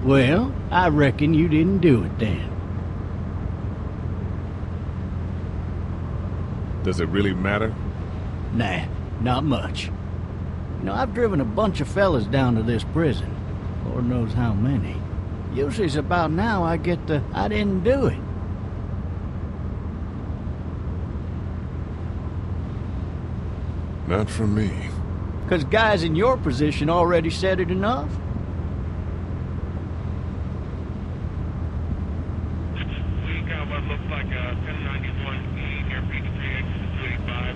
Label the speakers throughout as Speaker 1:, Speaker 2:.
Speaker 1: Well, I reckon you didn't do it then.
Speaker 2: Does it really matter?
Speaker 1: Nah, not much. You know, I've driven a bunch of fellas down to this prison. Lord knows how many. Usually it's about now I get the, I didn't do it.
Speaker 2: Not from me.
Speaker 1: 'Cause guys in your position already said it enough.
Speaker 3: We got what looks like a 1091E near Peachtree exit 285.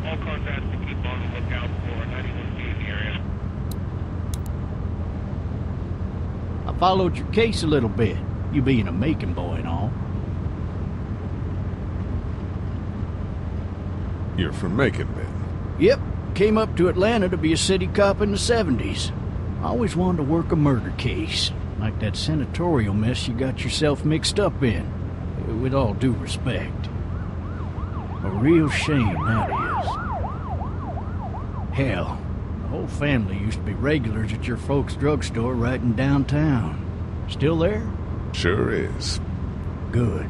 Speaker 3: All contacts to keep on the lookout for 91B in the area.
Speaker 1: I followed your case a little bit, you being a Macon boy and all.
Speaker 2: You're from Macon, then?
Speaker 1: Yep, came up to Atlanta to be a city cop in the 70s. I always wanted to work a murder case, like that senatorial mess you got yourself mixed up in, with all due respect. A real shame, that is. Hell, the whole family used to be regulars at your folks' drugstore right in downtown. Still there?
Speaker 2: Sure is.
Speaker 1: Good.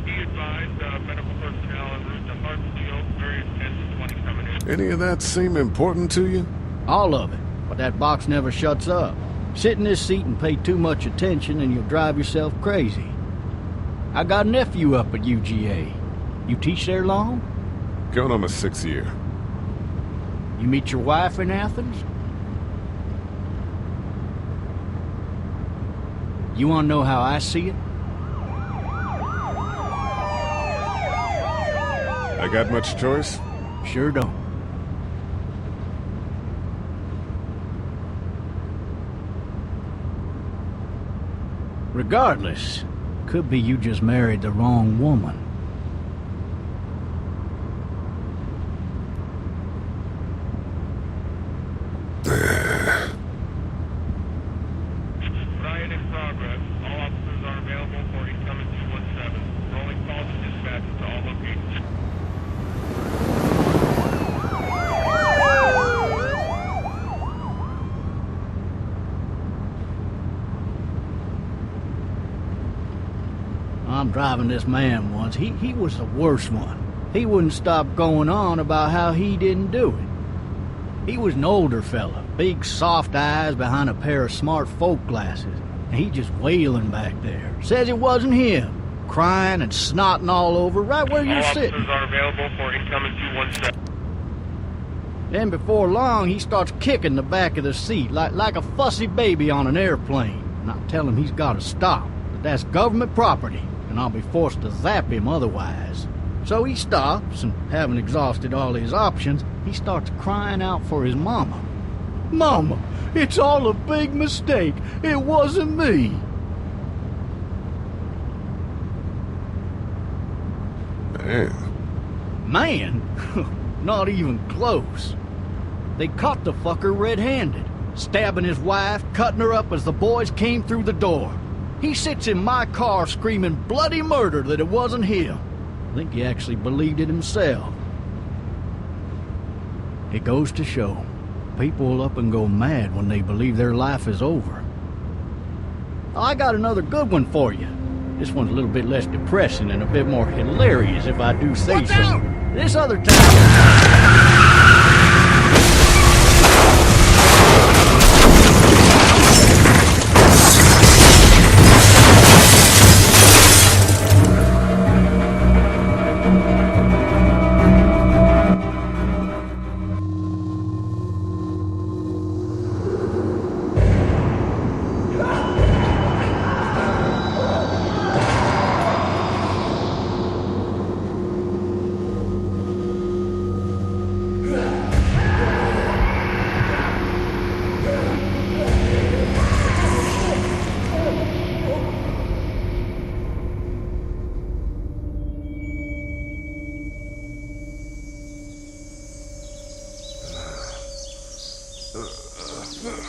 Speaker 3: Be advised, medical personnel en route to Hartsfield, various 10 to 20 coming in.
Speaker 2: Any of that seem important to you?
Speaker 1: All of it, but that box never shuts up. Sit in this seat and pay too much attention and you'll drive yourself crazy. I got a nephew up at UGA. You teach there long?
Speaker 2: Going on my 6th year.
Speaker 1: You meet your wife in Athens? You want to know how I see it?
Speaker 2: I got much choice?
Speaker 1: Sure don't. Regardless, could be you just married the wrong woman.
Speaker 3: Riot in progress. All officers are available for incoming 217. Rolling calls and dispatches to all locations.
Speaker 1: I'm driving this man once. He was the worst one. He wouldn't stop going on about how he didn't do it. He was an older fella, big soft eyes behind a pair of smart folk glasses, and he just wailing back there. Says it wasn't him, crying and snotting all over right where you're
Speaker 3: All
Speaker 1: sitting.
Speaker 3: officers are available for incoming 217.
Speaker 1: Then before long, he starts kicking the back of the seat like a fussy baby on an airplane. And I tell him he's got to stop, that that's government property, and I'll be forced to zap him otherwise. So he stops, and having exhausted all his options, he starts crying out for his mama. Mama, it's all a big mistake. It wasn't me. Man? Not even close. They caught the fucker red-handed, stabbing his wife, cutting her up as the boys came through the door. He sits in my car screaming bloody murder that it wasn't him. I think he actually believed it himself. It goes to show, people will up and go mad when they believe their life is over. I got another good one for you. This one's a little bit less depressing and a bit more hilarious, if I do say so. This other time...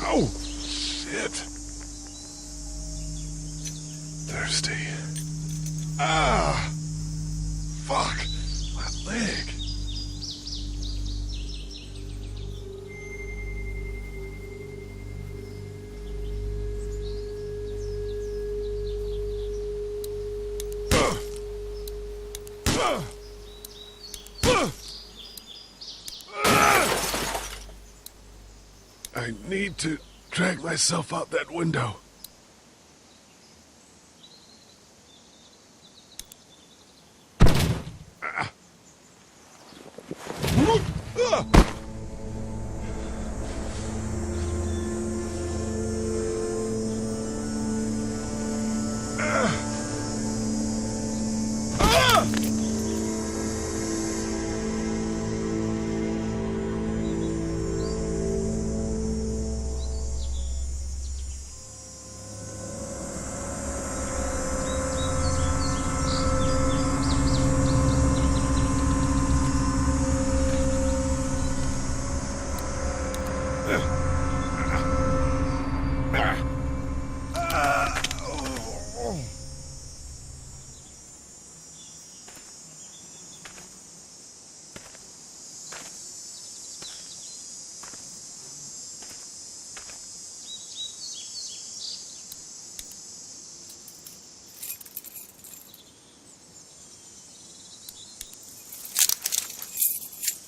Speaker 2: Oh, shit. Thirsty. Ah! Fuck! My leg. I need to drag myself out that window.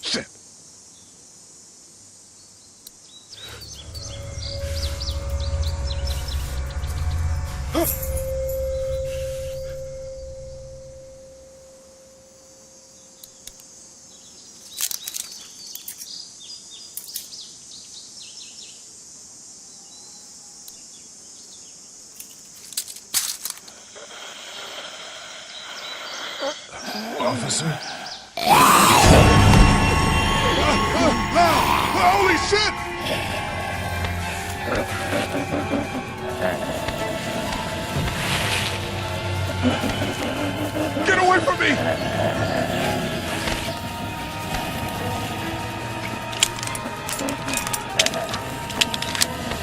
Speaker 2: Shit. Officer? Holy shit! Get away from me!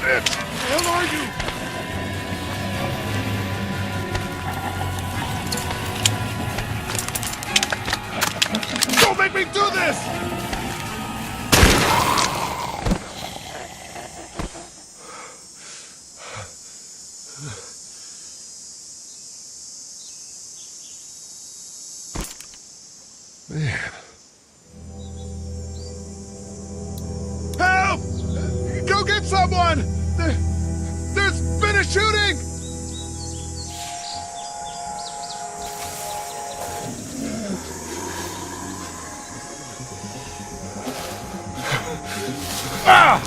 Speaker 2: Bitch! Where are you? Don't make me do this! Man. Help! Go get someone! There's been a shooting! Ah!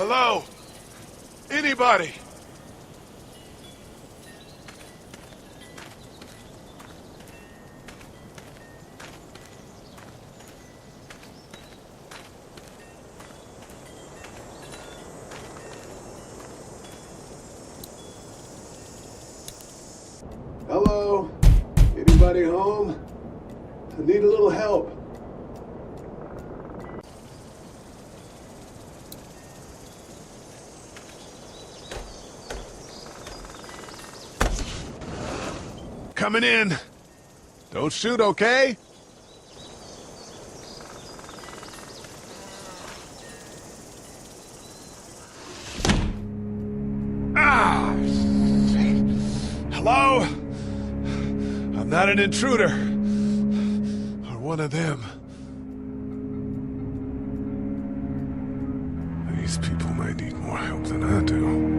Speaker 2: Hello? Anybody?
Speaker 4: Hello? Anybody home? I need a little help.
Speaker 2: Coming in. Don't shoot, okay? Ah! Shit. Hello? I'm not an intruder. Or one of them. These people may need more help than I do.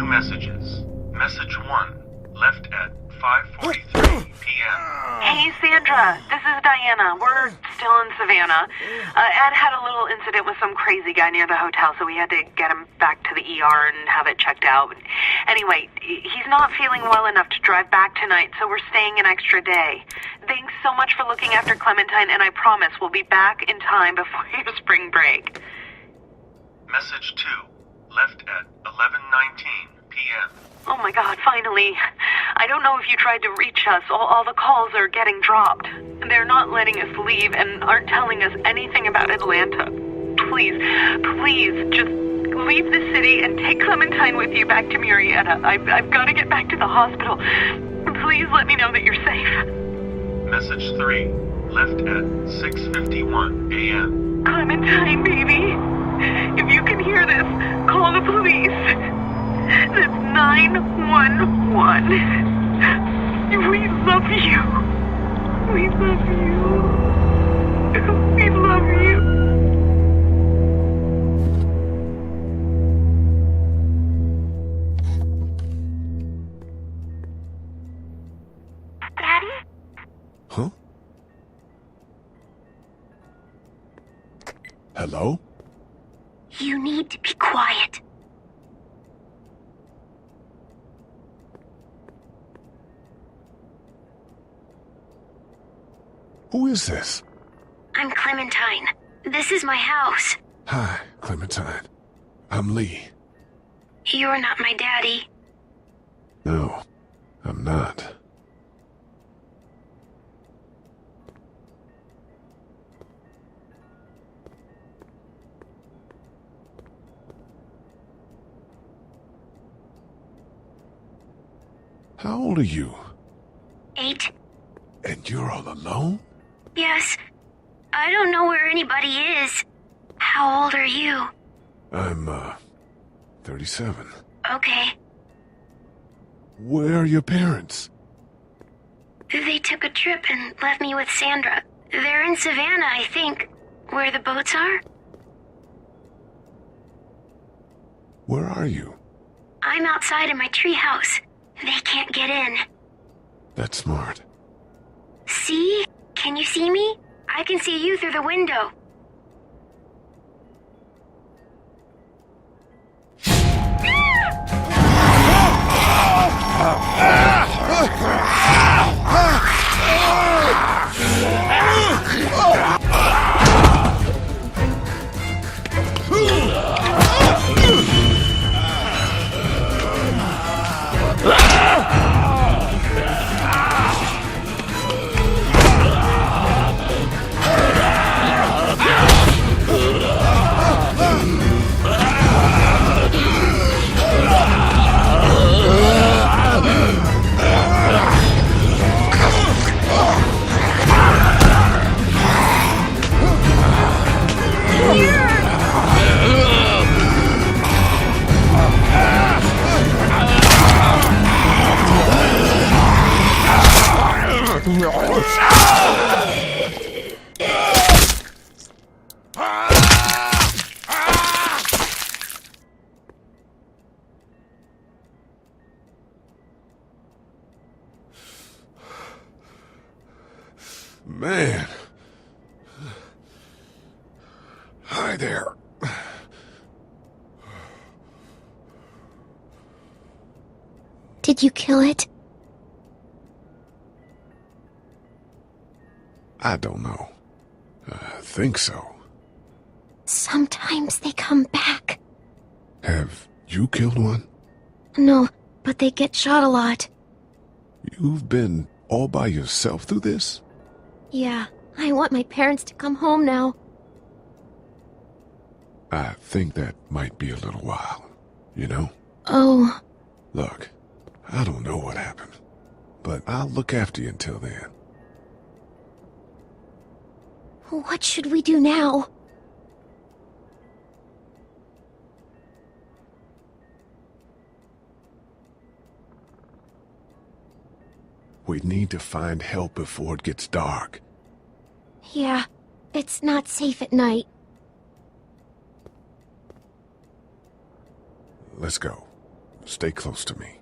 Speaker 5: Messages. Message 1, left at 5:43 p.m.
Speaker 6: Hey, Sandra. This is Diana. We're still in Savannah. Ed had a little incident with some crazy guy near the hotel, so we had to get him back to the ER and have it checked out. Anyway, he's not feeling well enough to drive back tonight, so we're staying an extra day. Thanks so much for looking after Clementine, and I promise we'll be back in time before your spring break.
Speaker 5: Message 2, left at 11:19 p.m.
Speaker 6: Oh my God, finally. I don't know if you tried to reach us. All the calls are getting dropped. They're not letting us leave and aren't telling us anything about Atlanta. Please, just leave the city and take Clementine with you back to Murrieta. I've got to get back to the hospital. Please let me know that you're safe.
Speaker 5: Message 3, left at 6:51 a.m.
Speaker 6: Clementine, baby. If you can hear this, call the police. That's 911. We love you. We love you. We love you. Daddy?
Speaker 2: Huh? Hello?
Speaker 7: You need to be quiet.
Speaker 2: Who is this?
Speaker 7: I'm Clementine. This is my house.
Speaker 2: Hi, Clementine. I'm Lee.
Speaker 7: You're not my daddy.
Speaker 2: No, I'm not. How old are you?
Speaker 7: 8.
Speaker 2: And you're all alone?
Speaker 7: Yes. I don't know where anybody is. How old are you?
Speaker 2: I'm, 37.
Speaker 7: Okay.
Speaker 2: Where are your parents?
Speaker 7: They took a trip and left me with Sandra. They're in Savannah, I think. Where the boats are?
Speaker 2: Where are you?
Speaker 7: I'm outside in my treehouse. They can't get in.
Speaker 2: That's smart.
Speaker 7: See? Can you see me? I can see you through the window.
Speaker 2: Man. Hi there.
Speaker 7: Did you kill it?
Speaker 2: I don't know. I think so.
Speaker 7: Sometimes they come back.
Speaker 2: Have you killed one?
Speaker 7: No, but they get shot a lot.
Speaker 2: You've been all by yourself through this?
Speaker 7: Yeah, I want my parents to come home now.
Speaker 2: I think that might be a little while, you know?
Speaker 7: Oh.
Speaker 2: Look, I don't know what happened, but I'll look after you until then.
Speaker 7: What should we do now?
Speaker 4: We need to find help before it gets dark.
Speaker 7: Yeah, it's not safe at night.
Speaker 4: Let's go. Stay close to me.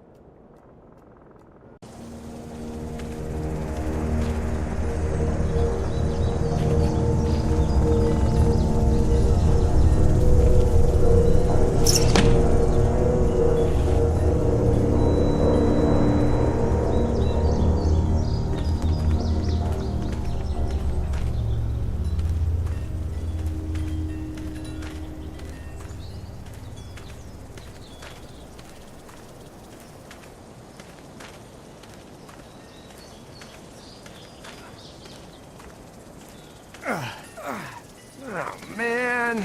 Speaker 8: Oh, man.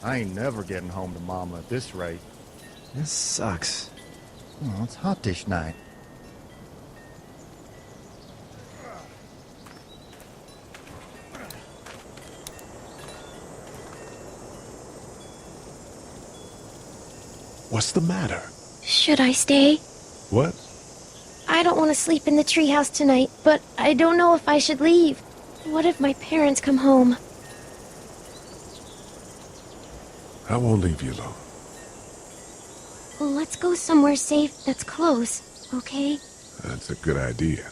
Speaker 9: I ain't never getting home to Mama at this rate.
Speaker 8: This sucks.
Speaker 9: Oh, it's hot this night.
Speaker 4: What's the matter?
Speaker 7: Should I stay?
Speaker 4: What?
Speaker 7: I don't want to sleep in the treehouse tonight, but I don't know if I should leave. What if my parents come home?
Speaker 4: I won't leave you alone.
Speaker 7: Let's go somewhere safe that's close, okay?
Speaker 4: That's a good idea.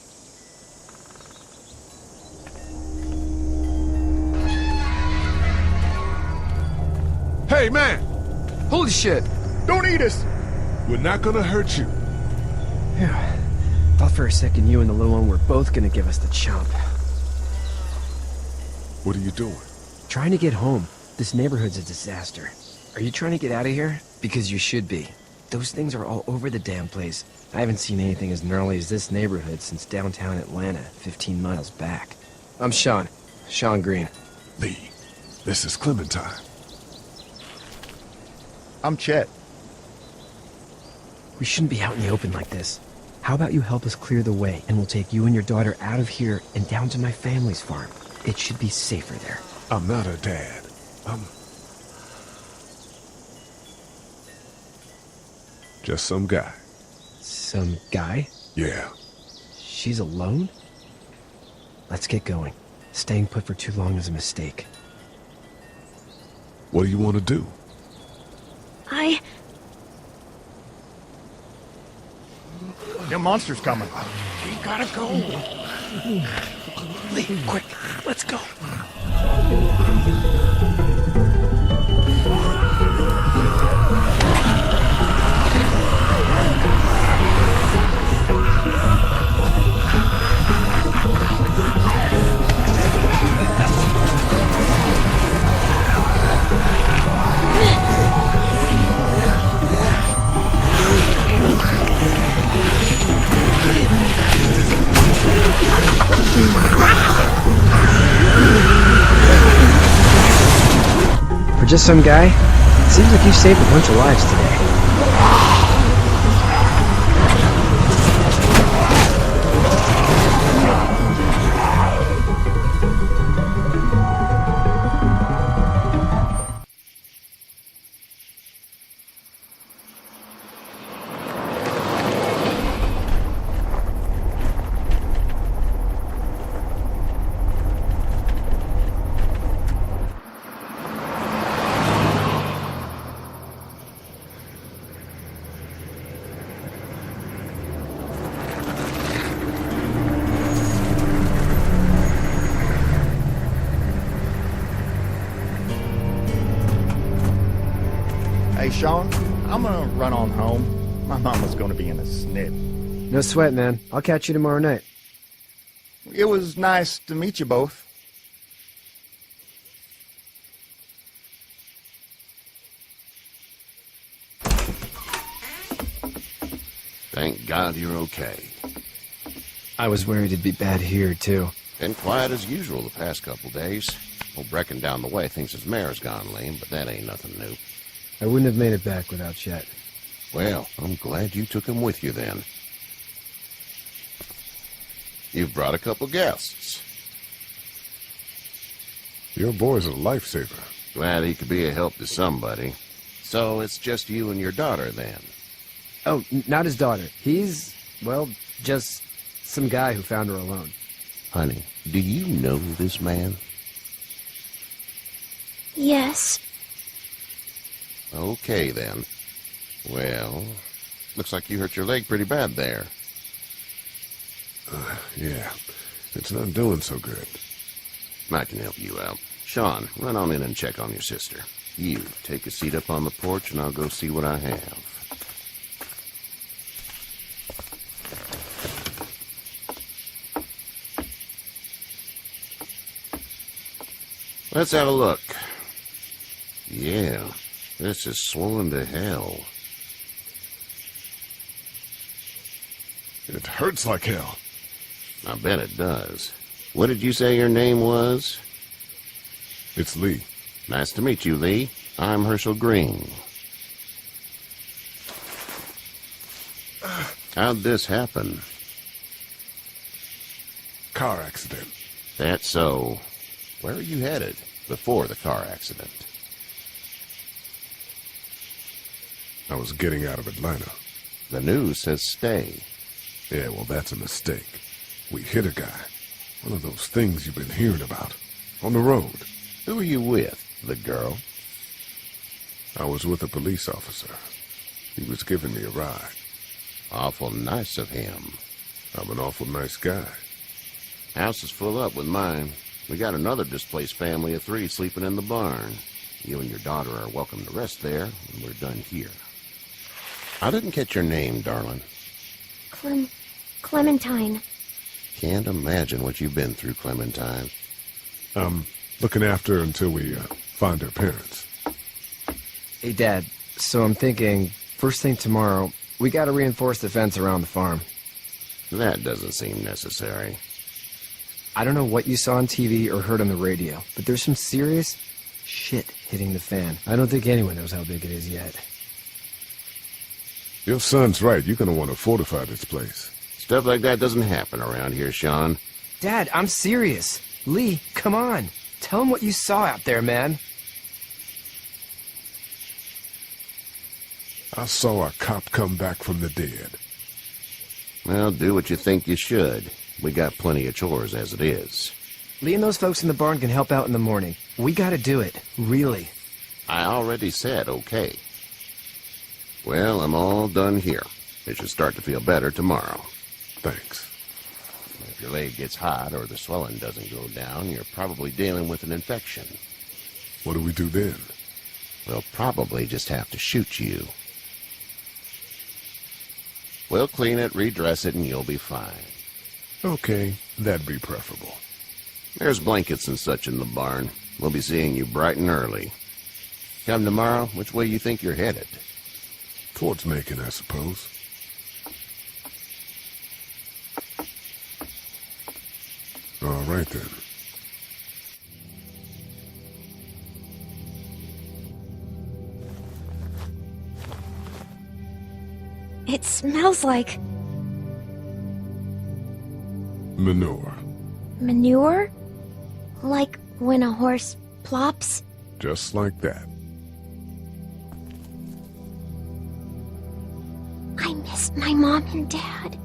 Speaker 4: Hey, man!
Speaker 8: Holy shit!
Speaker 4: Don't eat us! We're not gonna hurt you.
Speaker 8: Yeah. Thought for a second you and the little one were both gonna give us the chomp.
Speaker 4: What are you doing?
Speaker 8: Trying to get home. This neighborhood's a disaster. Are you trying to get out of here? Because you should be. Those things are all over the damn place. I haven't seen anything as gnarly as this neighborhood since downtown Atlanta, 15 miles back. I'm Sean. Sean Green.
Speaker 4: Lee, this is Clementine.
Speaker 9: I'm Chet.
Speaker 8: We shouldn't be out in the open like this. How about you help us clear the way, and we'll take you and your daughter out of here and down to my family's farm. It should be safer there.
Speaker 4: I'm not her dad. I'm just some guy.
Speaker 8: Some guy?
Speaker 4: Yeah.
Speaker 8: She's alone? Let's get going. Staying put for too long is a mistake.
Speaker 4: What do you want to do?
Speaker 9: Them monster's coming.
Speaker 8: We gotta go. Lee, quick, let's go. For just some guy, it seems like you saved a bunch of lives today.
Speaker 9: Hey, Sean, I'm gonna run on home. My mama's gonna be in a snip.
Speaker 8: No sweat, man. I'll catch you tomorrow night.
Speaker 9: It was nice to meet you both.
Speaker 10: Thank God you're okay.
Speaker 8: I was worried it'd be bad here, too.
Speaker 10: Been quiet as usual the past couple days. Old Brecken down the way thinks his mare's gone lame, but that ain't nothing new.
Speaker 8: I wouldn't have made it back without Chet.
Speaker 10: Well, I'm glad you took him with you then. You've brought a couple guests.
Speaker 4: Your boy's a lifesaver.
Speaker 10: Glad he could be a help to somebody. So it's just you and your daughter then?
Speaker 8: Oh, not his daughter. He's, well, just Some guy who found her alone.
Speaker 10: Honey, do you know this man?
Speaker 7: Yes.
Speaker 10: Okay, then. Well, looks like you hurt your leg pretty bad there.
Speaker 4: Yeah. It's not doing so good.
Speaker 10: I can help you out. Sean, run on in and check on your sister. You, take a seat up on the porch and I'll go see what I have. Let's have a look. Yeah, this is swollen to hell.
Speaker 4: It hurts like hell.
Speaker 10: I bet it does. What did you say your name was?
Speaker 4: It's Lee.
Speaker 10: Nice to meet you, Lee. I'm Herschel Green. How'd this happen?
Speaker 4: Car accident.
Speaker 10: That's so. Where are you headed before the car accident?
Speaker 4: I was getting out of Atlanta.
Speaker 10: The news says stay.
Speaker 4: Yeah, well, that's a mistake. We hit a guy. One of those things you've been hearing about. On the road.
Speaker 10: Who are you with? The girl?
Speaker 4: I was with a police officer. He was giving me a ride.
Speaker 10: Awful nice of him.
Speaker 4: I'm an awful nice guy.
Speaker 10: House is full up with mine. We got another displaced family of 3 sleeping in the barn. You and your daughter are welcome to rest there when we're done here. I didn't catch your name, darling.
Speaker 7: Clementine.
Speaker 10: Can't imagine what you've been through, Clementine.
Speaker 4: I'm looking after her until we find her parents.
Speaker 8: Hey, Dad, so I'm thinking, first thing tomorrow, we gotta reinforce the fence around the farm.
Speaker 10: That doesn't seem necessary.
Speaker 8: I don't know what you saw on TV or heard on the radio, but there's some serious shit hitting the fan. I don't think anyone knows how big it is yet.
Speaker 4: Your son's right. You're gonna want to fortify this place.
Speaker 10: Stuff like that doesn't happen around here, Sean.
Speaker 8: Dad, I'm serious. Lee, come on. Tell him what you saw out there, man.
Speaker 4: I saw a cop come back from the dead.
Speaker 10: Well, do what you think you should. We got plenty of chores as it is.
Speaker 8: Lee and those folks in the barn can help out in the morning. We gotta do it. Really.
Speaker 10: I already said okay. Well, I'm all done here. It should start to feel better tomorrow.
Speaker 4: Thanks.
Speaker 10: If your leg gets hot or the swelling doesn't go down, you're probably dealing with an infection.
Speaker 4: What do we do then?
Speaker 10: We'll probably just have to shoot you. We'll clean it, redress it, and you'll be fine.
Speaker 4: Okay, that'd be preferable.
Speaker 10: There's blankets and such in the barn. We'll be seeing you bright and early. Come tomorrow, which way you think you're headed?
Speaker 4: Towards Macon, I suppose. All right, then.
Speaker 7: It smells like
Speaker 4: Manure.
Speaker 7: manure? Like when a horse plops?
Speaker 4: Just like that.
Speaker 7: I miss my mom and dad.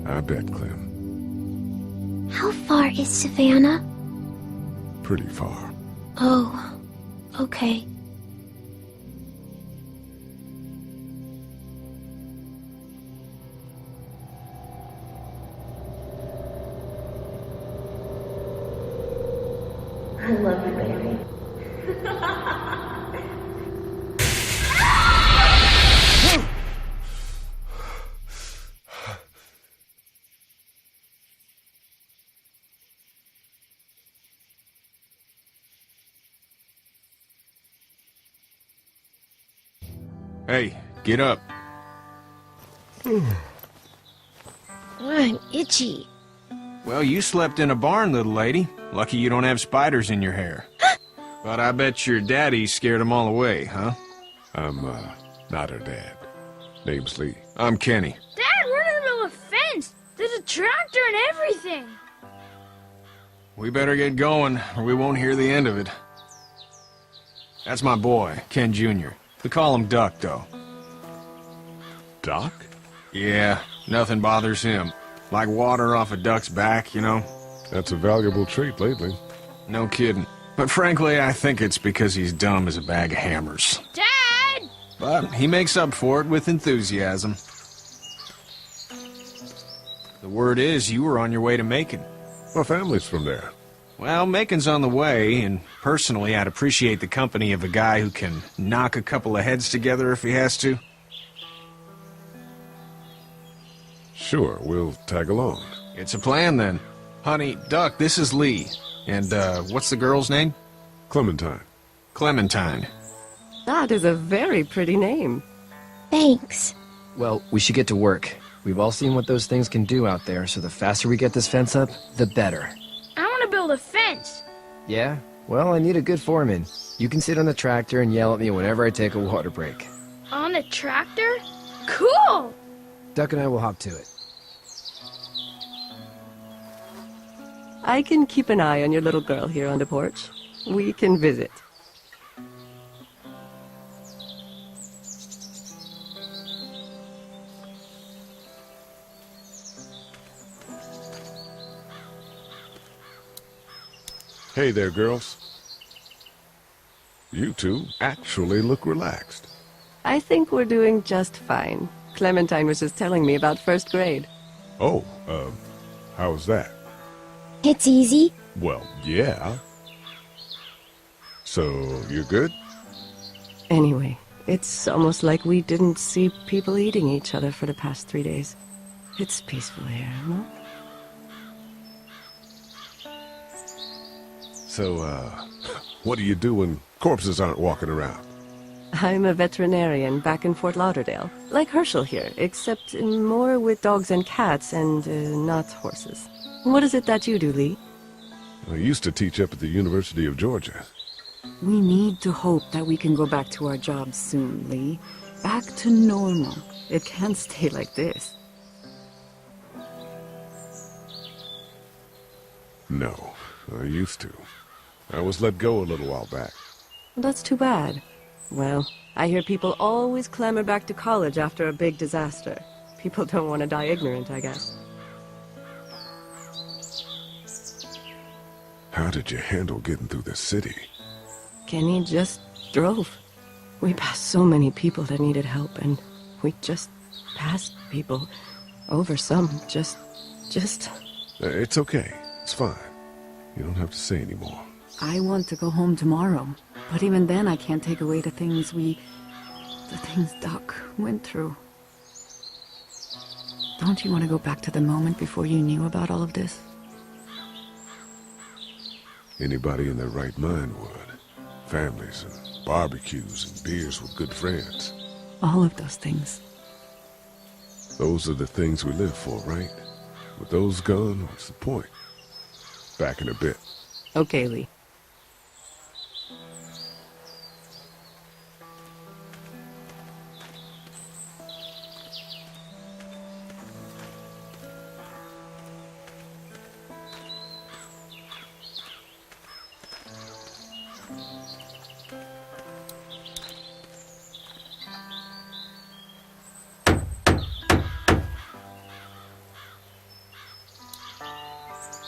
Speaker 4: I bet, Clem.
Speaker 7: How far is Savannah?
Speaker 4: Pretty far.
Speaker 7: Oh, okay.
Speaker 11: I love you, baby.
Speaker 12: Hey, get up.
Speaker 7: I'm itchy.
Speaker 12: Well, you slept in a barn, little lady. Lucky you don't have spiders in your hair. But I bet your daddy scared them all away, huh?
Speaker 4: I'm, not her dad. Name's Lee.
Speaker 12: I'm Kenny.
Speaker 13: Dad, we're in the middle of a fence. There's a tractor and everything.
Speaker 12: We better get going, or we won't hear the end of it. That's my boy, Ken Jr. We call him Duck, though.
Speaker 4: Doc?
Speaker 12: Yeah, nothing bothers him. Like water off a duck's back, you know?
Speaker 4: That's a valuable trait lately.
Speaker 12: No kidding. But frankly, I think it's because he's dumb as a bag of hammers.
Speaker 13: Dad!
Speaker 12: But he makes up for it with enthusiasm. The word is you were on your way to Macon.
Speaker 4: My family's from there.
Speaker 12: Well, Macon's on the way, and personally, I'd appreciate the company of a guy who can knock a couple of heads together if he has to.
Speaker 4: Sure, we'll tag along.
Speaker 12: It's a plan, then. Honey, Duck, this is Lee. And, what's the girl's name?
Speaker 4: Clementine.
Speaker 12: Clementine.
Speaker 11: That is a very pretty name.
Speaker 7: Thanks.
Speaker 8: Well, we should get to work. We've all seen what those things can do out there, so the faster we get this fence up, the better.
Speaker 13: I want to build a fence.
Speaker 8: Yeah? Well, I need a good foreman. You can sit on the tractor and yell at me whenever I take a water break.
Speaker 13: On the tractor? Cool!
Speaker 8: Duck and I will hop to it.
Speaker 11: I can keep an eye on your little girl here on the porch. We can visit.
Speaker 4: Hey there, girls. You two actually look relaxed.
Speaker 11: I think we're doing just fine. Clementine was just telling me about first grade.
Speaker 4: Oh, how was that?
Speaker 7: It's easy.
Speaker 4: Well, yeah. So, you're good?
Speaker 11: Anyway, it's almost like we didn't see people eating each other for the past 3 days. It's peaceful here, no?
Speaker 4: So, what do you do when corpses aren't walking around?
Speaker 11: I'm a veterinarian back in Fort Lauderdale. Like Herschel here, except more with dogs and cats and not horses. What is it that you do, Lee?
Speaker 4: I used to teach up at the University of Georgia.
Speaker 14: We need to hope that we can go back to our jobs soon, Lee. Back to normal. It can't stay like this.
Speaker 4: No, I used to. I was let go a little while back.
Speaker 11: That's too bad. Well, I hear people always clamor back to college after a big disaster. People don't want to die ignorant, I guess.
Speaker 4: How did you handle getting through the city?
Speaker 11: Kenny just drove. We passed so many people that needed help, and we just passed people. Over some, just...
Speaker 4: It's okay. It's fine. You don't have to say anymore.
Speaker 14: I want to go home tomorrow, but even then I can't take away the things Doc went through. Don't you want to go back to the moment before you knew about all of this?
Speaker 4: Anybody in their right mind would. Families and barbecues and beers with good friends.
Speaker 14: All of those things.
Speaker 4: Those are the things we live for, right? With those gone, what's the point? Back in a bit.
Speaker 11: Okay, Lee.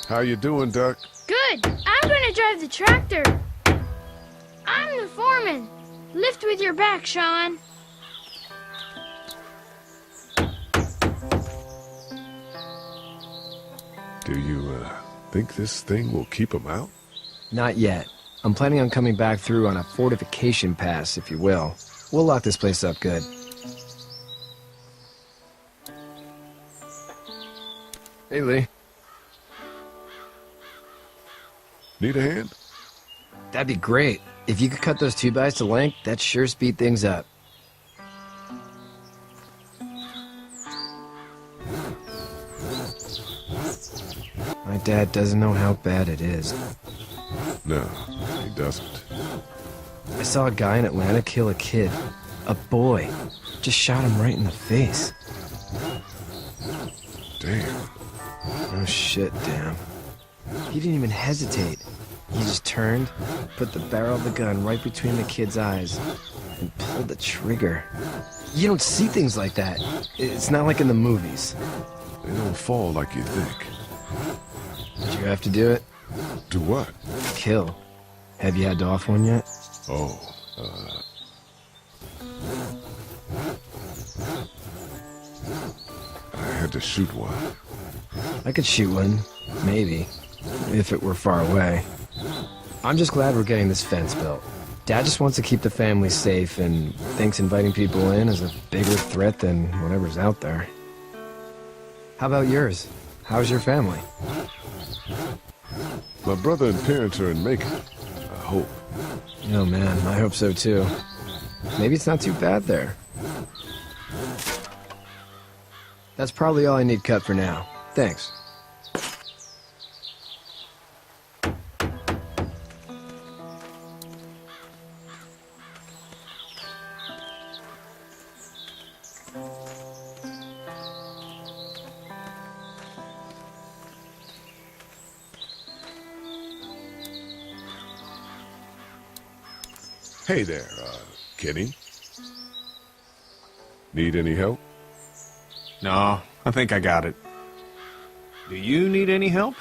Speaker 4: How you doing, Duck?
Speaker 13: Good. I'm gonna drive the tractor. I'm the foreman. Lift with your back, Sean.
Speaker 4: Do you, think this thing will keep them out?
Speaker 8: Not yet. I'm planning on coming back through on a fortification pass, if you will. We'll lock this place up good. Hey, Lee.
Speaker 4: Need a hand?
Speaker 8: That'd be great. If you could cut those 2x to length, that'd sure speed things up. My dad doesn't know how bad it is.
Speaker 4: No, he doesn't.
Speaker 8: I saw a guy in Atlanta kill a kid. A boy. Just shot him right in the face.
Speaker 4: Damn.
Speaker 8: Oh shit, damn. He didn't even hesitate. He just turned, put the barrel of the gun right between the kid's eyes, and pulled the trigger. You don't see things like that. It's not like in the movies.
Speaker 4: They don't fall like you think.
Speaker 8: Did you have to do it?
Speaker 4: Do what?
Speaker 8: Kill. Have you had to off one yet?
Speaker 4: Oh, I had to shoot one.
Speaker 8: I could shoot one, maybe, if it were far away. I'm just glad we're getting this fence built. Dad just wants to keep the family safe and thinks inviting people in is a bigger threat than whatever's out there. How about yours? How's your family?
Speaker 4: My brother and parents are in Macon. I hope.
Speaker 8: Oh man, I hope so too. Maybe it's not too bad there. That's probably all I need cut for now. Thanks.
Speaker 4: Hey there, Kenny. Need any help?
Speaker 12: No, I think I got it. Do you need any help?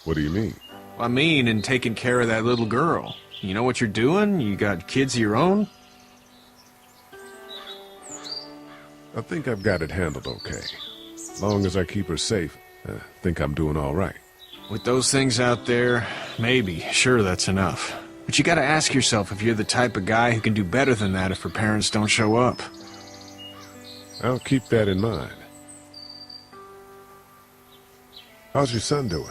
Speaker 4: What do you mean?
Speaker 12: I mean, in taking care of that little girl. You know what you're doing? You got kids of your own?
Speaker 4: I think I've got it handled okay. As long as I keep her safe, I think I'm doing all right.
Speaker 12: With those things out there, maybe. Sure, that's enough. But you gotta ask yourself if you're the type of guy who can do better than that if her parents don't show up.
Speaker 4: I'll keep that in mind. How's your son doing?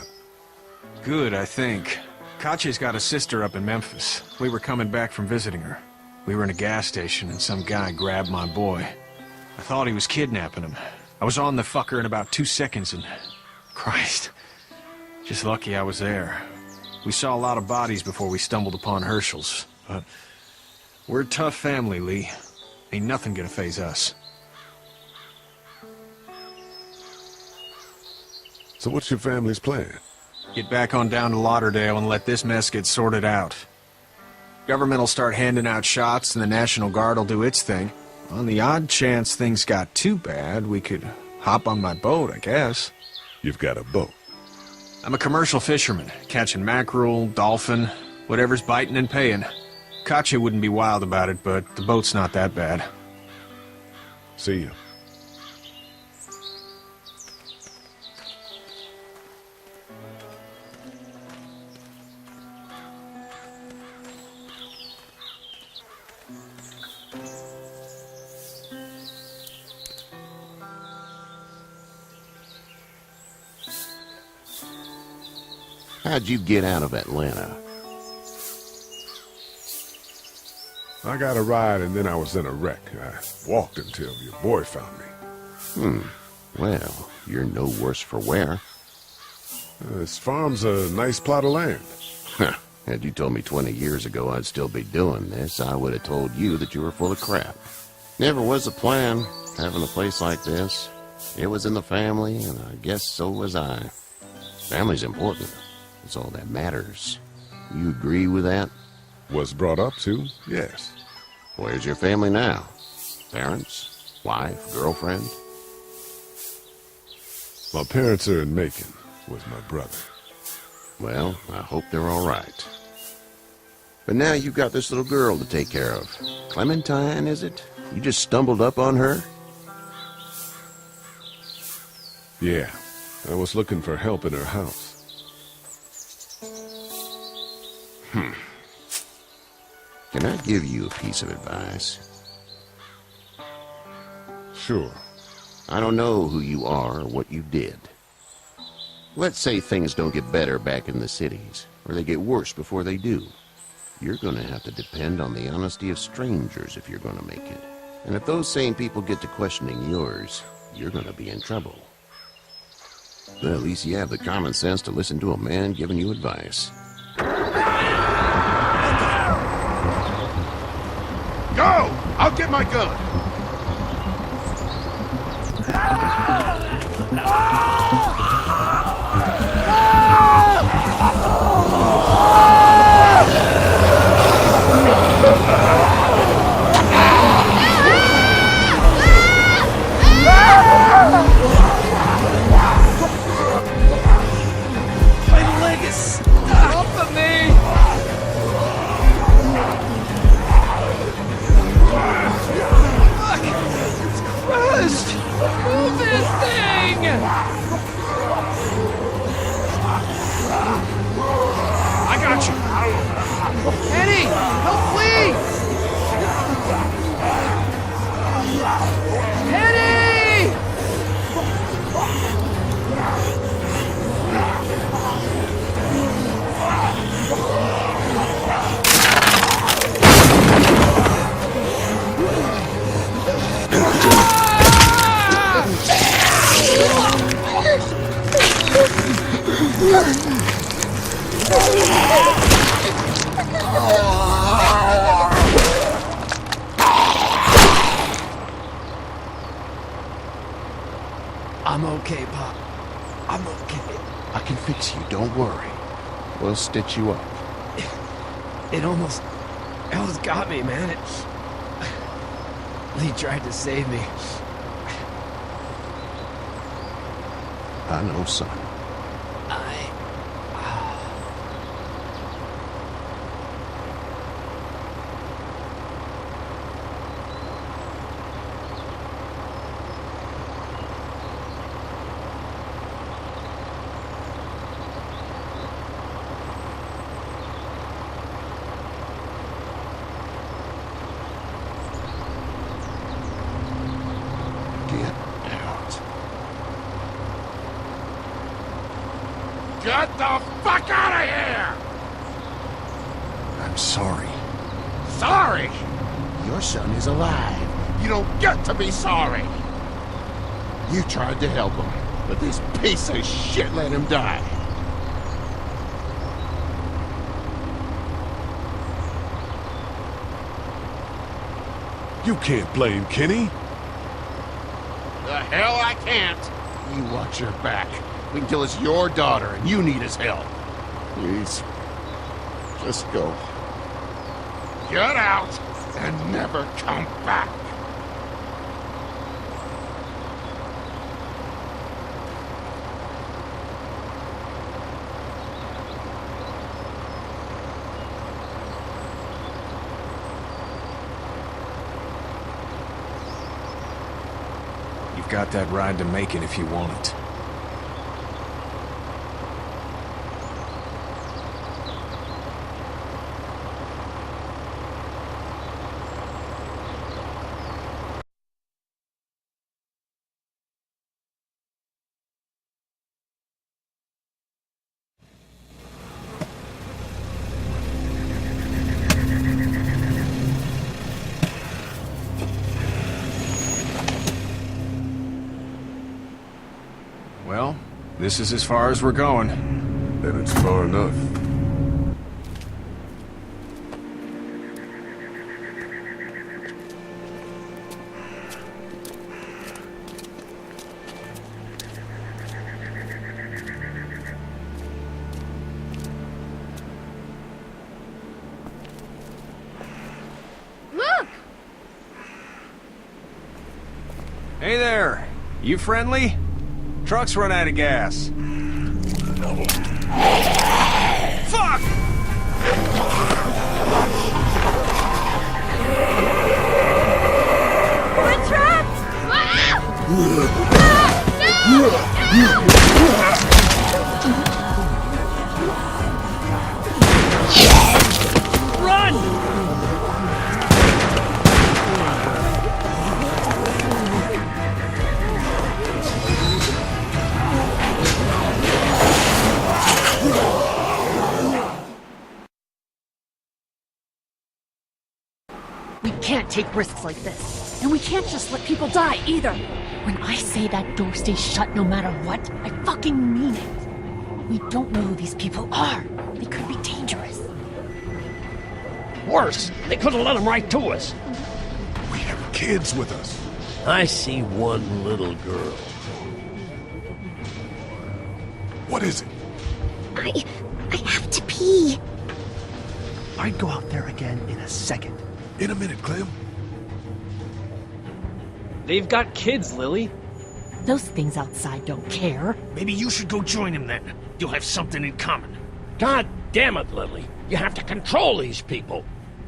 Speaker 12: Good, I think. Katya's got a sister up in Memphis. We were coming back from visiting her. We were in a gas station and some guy grabbed my boy. I thought he was kidnapping him. I was on the fucker in about 2 seconds and... Christ. Just lucky I was there. We saw a lot of bodies before we stumbled upon Herschel's. But we're a tough family, Lee. Ain't nothing gonna faze us.
Speaker 4: So what's your family's plan?
Speaker 12: Get back on down to Lauderdale and let this mess get sorted out. Government will start handing out shots and the National Guard will do its thing. On the odd chance things got too bad, we could hop on my boat, I guess.
Speaker 4: You've got a boat?
Speaker 12: I'm a commercial fisherman, catching mackerel, dolphin, whatever's biting and paying. Katya wouldn't be wild about it, but the boat's not that bad.
Speaker 4: See you.
Speaker 10: How'd you get out of Atlanta?
Speaker 4: I got a ride and then I was in a wreck. I walked until your boy found me.
Speaker 10: Well, you're no worse for wear.
Speaker 4: This farm's a nice plot of land.
Speaker 10: Had you told me 20 years ago I'd still be doing this, I would have told you that you were full of crap. Never was a plan, having a place like this. It was in the family, and I guess so was I. Family's important. It's all that matters. You agree with that?
Speaker 4: Was brought up to, yes.
Speaker 10: Where's your family now? Parents? Wife? Girlfriend?
Speaker 4: My parents are in Macon with my brother.
Speaker 10: Well, I hope they're all right. But now you've got this little girl to take care of. Clementine, is it? You just stumbled up on her?
Speaker 4: Yeah, I was looking for help in her house.
Speaker 10: Can I give you a piece of advice?
Speaker 4: Sure.
Speaker 10: I don't know who you are or what you did. Let's say things don't get better back in the cities, or they get worse before they do. You're going to have to depend on the honesty of strangers if you're going to make it. And if those same people get to questioning yours, you're going to be in trouble. But at least you have the common sense to listen to a man giving you advice.
Speaker 2: Go! I'll get my gun!
Speaker 8: I'm okay, Pop. I'm okay.
Speaker 10: I can fix you, don't worry. We'll stitch you up.
Speaker 8: It almost got me, man. Lee tried to save me.
Speaker 10: I know, son.
Speaker 2: Get the fuck out of here!
Speaker 10: I'm sorry.
Speaker 2: Sorry?
Speaker 10: Your son is alive.
Speaker 2: You don't get to be sorry!
Speaker 10: You tried to help him, but this piece of shit let him die.
Speaker 4: You can't blame Kenny.
Speaker 2: The hell I can't!
Speaker 10: You watch your back. We can tell it's your daughter and you need his help. Please, just go.
Speaker 2: Get out and never come back!
Speaker 12: You've got that ride to Macon if you want it. Well, this is as far as we're going.
Speaker 4: Then it's far enough.
Speaker 13: Look!
Speaker 12: Hey there! You friendly? Truck's run out of gas. Fuck!
Speaker 13: We're trapped!
Speaker 12: Run!
Speaker 15: We can't take risks like this. And we can't just let people die, either. When I say that door stays shut no matter what, I fucking mean it. We don't know who these people are. They could be dangerous.
Speaker 16: Worse, they could have let them right to us.
Speaker 4: We have kids with us.
Speaker 16: I see one little girl.
Speaker 4: What is it?
Speaker 7: I have to pee.
Speaker 16: I'd go out there again in a second.
Speaker 4: In a minute, Clem.
Speaker 16: They've got kids, Lily.
Speaker 15: Those things outside don't care.
Speaker 16: Maybe you should go join them then. You'll have something in common. God damn it, Lily. You have to control these people.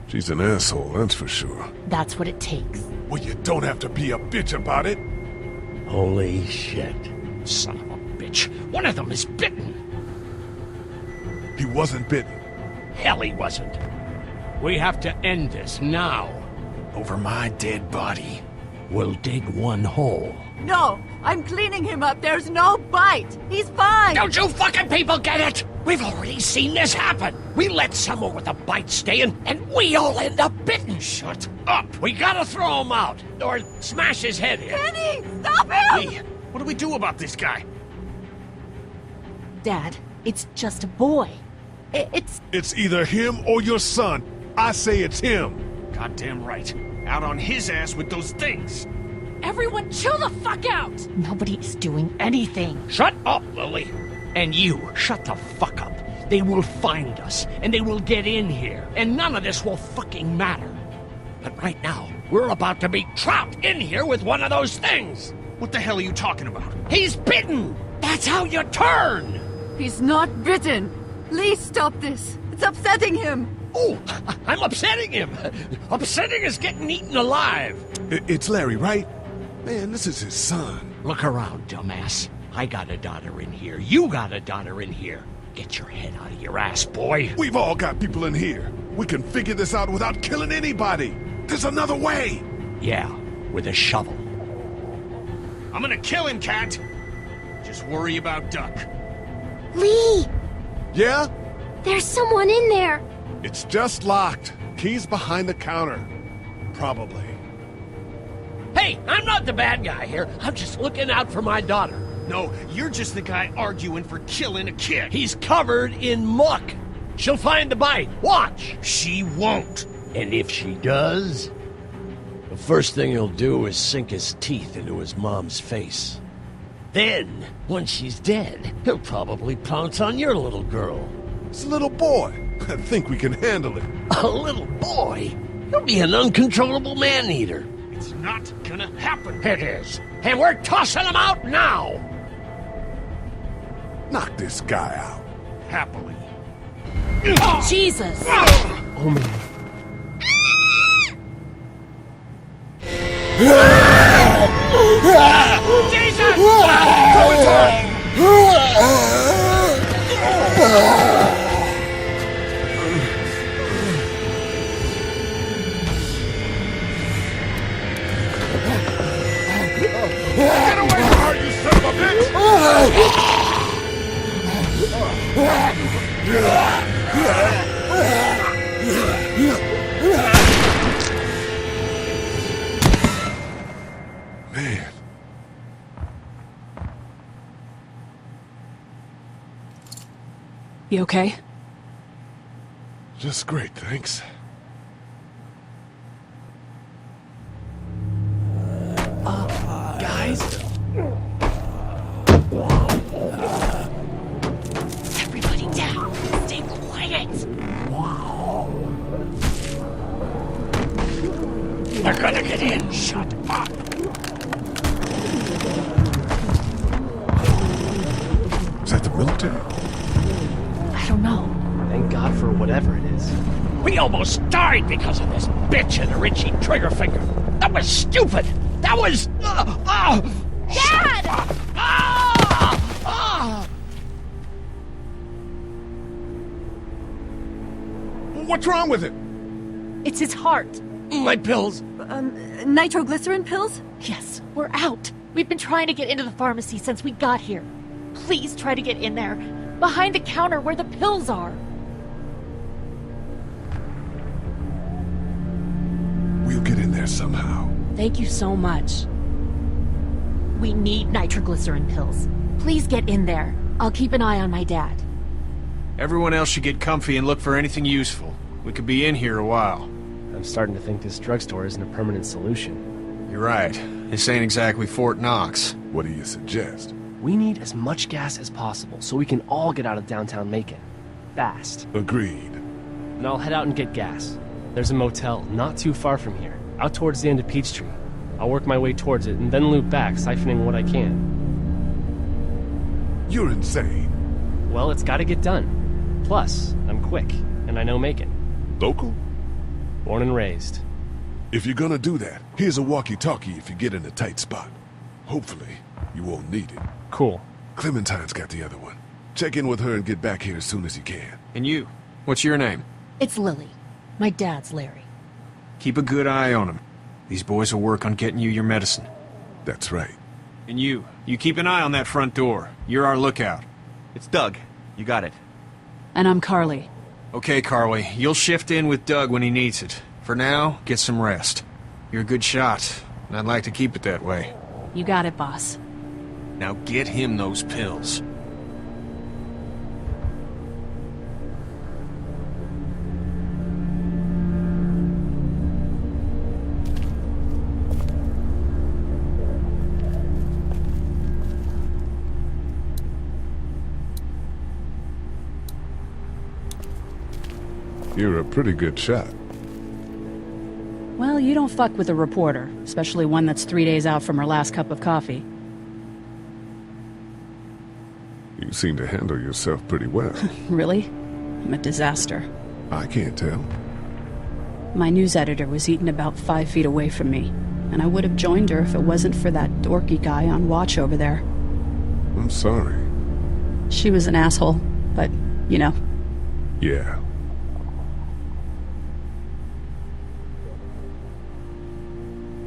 Speaker 4: She's an asshole, that's for sure.
Speaker 15: That's what it takes.
Speaker 4: Well, you don't have to be a bitch about it.
Speaker 16: Holy shit. Son of a bitch. One of them is bitten.
Speaker 4: He wasn't bitten.
Speaker 16: Hell, he wasn't. We have to end this now.
Speaker 12: Over my dead body.
Speaker 16: We'll dig one hole.
Speaker 14: No! I'm cleaning him up. There's no bite. He's fine.
Speaker 16: Don't you fucking people get it? We've already seen this happen. We let someone with a bite stay in, and we all end up bitten. Shut up. We gotta throw him out, or smash his head in.
Speaker 14: Kenny! Stop him!
Speaker 16: Lee, what do we do about this guy?
Speaker 15: Dad, It's just a boy.
Speaker 2: It's either him or your son. I say it's him.
Speaker 12: Goddamn right. Out on his ass with those things.
Speaker 15: Everyone chill the fuck out! Nobody is doing anything.
Speaker 16: Shut up, Lily. And you, shut the fuck up. They will find us, and they will get in here, and none of this will fucking matter. But right now, we're about to be trapped in here with one of those things.
Speaker 12: What the hell are you talking about?
Speaker 16: He's bitten! That's how you turn!
Speaker 14: He's not bitten. Lee, stop this. It's upsetting him.
Speaker 16: Oh, I'm upsetting him. Upsetting is getting eaten alive.
Speaker 2: It's Larry, right? Man, this is his son.
Speaker 16: Look around, dumbass. I got a daughter in here. You got a daughter in here. Get your head out of your ass, boy.
Speaker 2: We've all got people in here. We can figure this out without killing anybody. There's another way.
Speaker 16: Yeah, with a shovel.
Speaker 12: I'm gonna kill him, Cat. Just worry about Duck.
Speaker 13: Lee!
Speaker 2: Yeah?
Speaker 13: There's someone in there.
Speaker 2: It's just locked. Key's behind the counter. Probably.
Speaker 16: Hey, I'm not the bad guy here. I'm just looking out for my daughter.
Speaker 12: No, you're just the guy arguing for killing a kid.
Speaker 16: He's covered in muck. She'll find the bite. Watch.
Speaker 12: She won't.
Speaker 16: And if she does, the first thing he'll do is sink his teeth into his mom's face. Then, once she's dead, he'll probably pounce on your little girl.
Speaker 2: It's a little boy. I think we can handle it.
Speaker 16: A little boy? He'll be an uncontrollable man-eater.
Speaker 12: It's not gonna happen.
Speaker 16: It is. And we're tossing him out now.
Speaker 2: Knock this guy out.
Speaker 12: Happily.
Speaker 15: Jesus!
Speaker 8: Oh, man.
Speaker 16: Jesus!
Speaker 2: Get away from her, you son of a bitch! Man.
Speaker 15: You okay?
Speaker 2: Just great, thanks.
Speaker 8: Guys?
Speaker 15: Everybody down! Stay quiet!
Speaker 16: They're gonna get in! Shut up!
Speaker 2: Is that the military?
Speaker 15: I don't know.
Speaker 8: Thank God for whatever it is.
Speaker 16: We almost died because of this bitch and her itchy trigger finger. That was stupid! That was...
Speaker 13: Dad!
Speaker 2: What's wrong with it?
Speaker 15: It's his heart.
Speaker 16: My pills.
Speaker 14: Nitroglycerin pills?
Speaker 15: Yes, we're out. We've been trying to get into the pharmacy since we got here. Please try to get in there. Behind the counter where the pills are.
Speaker 2: We'll get in there somehow.
Speaker 15: Thank you so much. We need nitroglycerin pills. Please get in there. I'll keep an eye on my dad.
Speaker 12: Everyone else should get comfy and look for anything useful. We could be in here a while.
Speaker 8: I'm starting to think this drugstore isn't a permanent solution.
Speaker 12: You're right. This ain't exactly Fort Knox.
Speaker 2: What do you suggest?
Speaker 8: We need as much gas as possible so we can all get out of downtown Macon. Fast.
Speaker 2: Agreed.
Speaker 8: And I'll head out and get gas. There's a motel not too far from here, out towards the end of Peachtree. I'll work my way towards it and then loop back, siphoning what I can.
Speaker 2: You're insane.
Speaker 8: Well, it's gotta get done. Plus, I'm quick, and I know Macon.
Speaker 2: Local?
Speaker 8: Born and raised.
Speaker 2: If you're gonna do that, here's a walkie-talkie if you get in a tight spot. Hopefully, you won't need it.
Speaker 8: Cool.
Speaker 2: Clementine's got the other one. Check in with her and get back here as soon as you can.
Speaker 12: And you? What's your name?
Speaker 15: It's Lily. My dad's Larry.
Speaker 12: Keep a good eye on him. These boys will work on getting you your medicine.
Speaker 2: That's right.
Speaker 12: And you keep an eye on that front door. You're our lookout.
Speaker 17: It's Doug. You got it.
Speaker 14: And I'm Carly.
Speaker 12: Okay, Carly. You'll shift in with Doug when he needs it. For now, get some rest. You're a good shot, and I'd like to keep it that way.
Speaker 15: You got it, boss.
Speaker 12: Now get him those pills.
Speaker 2: You're a pretty good shot.
Speaker 14: Well, you don't fuck with a reporter, especially one that's 3 days out from her last cup of coffee.
Speaker 2: You seem to handle yourself pretty well.
Speaker 14: Really? I'm a disaster.
Speaker 2: I can't tell.
Speaker 14: My news editor was eaten about 5 feet away from me, and I would have joined her if it wasn't for that dorky guy on watch over there.
Speaker 2: I'm sorry.
Speaker 14: She was an asshole, but, you know.
Speaker 2: Yeah.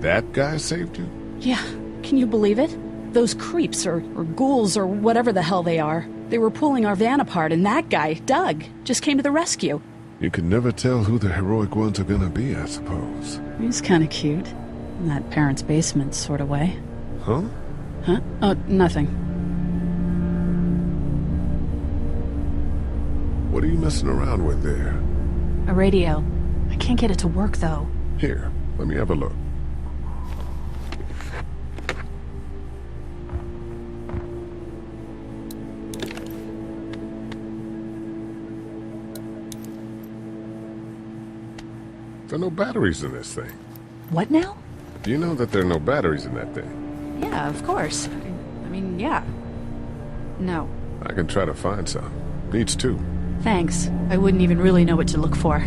Speaker 2: That guy saved you?
Speaker 14: Yeah, can you believe it? Those creeps, or ghouls, or whatever the hell they are. They were pulling our van apart, and that guy, Doug, just came to the rescue.
Speaker 2: You can never tell who the heroic ones are gonna be, I suppose.
Speaker 14: He's kinda cute. In that parents' basement sort of way.
Speaker 2: Huh?
Speaker 14: Huh? Oh, nothing.
Speaker 2: What are you messing around with there?
Speaker 14: A radio. I can't get it to work, though.
Speaker 2: Here, let me have a look. There are no batteries in this thing.
Speaker 14: What now?
Speaker 2: Do you know that there are no batteries in that thing?
Speaker 14: Yeah, of course. I mean, yeah. No.
Speaker 2: I can try to find some. Needs two.
Speaker 14: Thanks. I wouldn't even really know what to look for.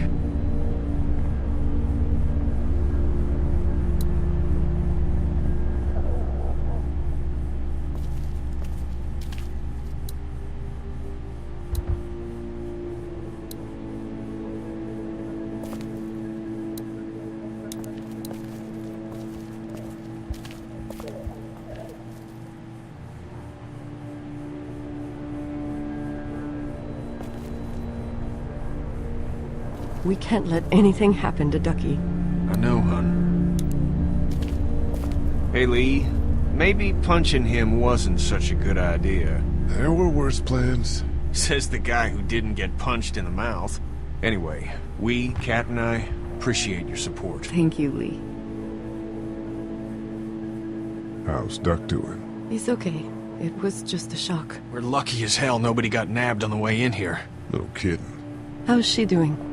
Speaker 14: We can't let anything happen to Ducky.
Speaker 12: I know, hon. Hey, Lee. Maybe punching him wasn't such a good idea.
Speaker 2: There were worse plans.
Speaker 12: Says the guy who didn't get punched in the mouth. Anyway, we, Kat and I, appreciate your support.
Speaker 11: Thank you, Lee.
Speaker 2: How's Duck doing?
Speaker 11: He's okay. It was just a shock.
Speaker 12: We're lucky as hell nobody got nabbed on the way in here.
Speaker 2: No kidding.
Speaker 11: How's she doing?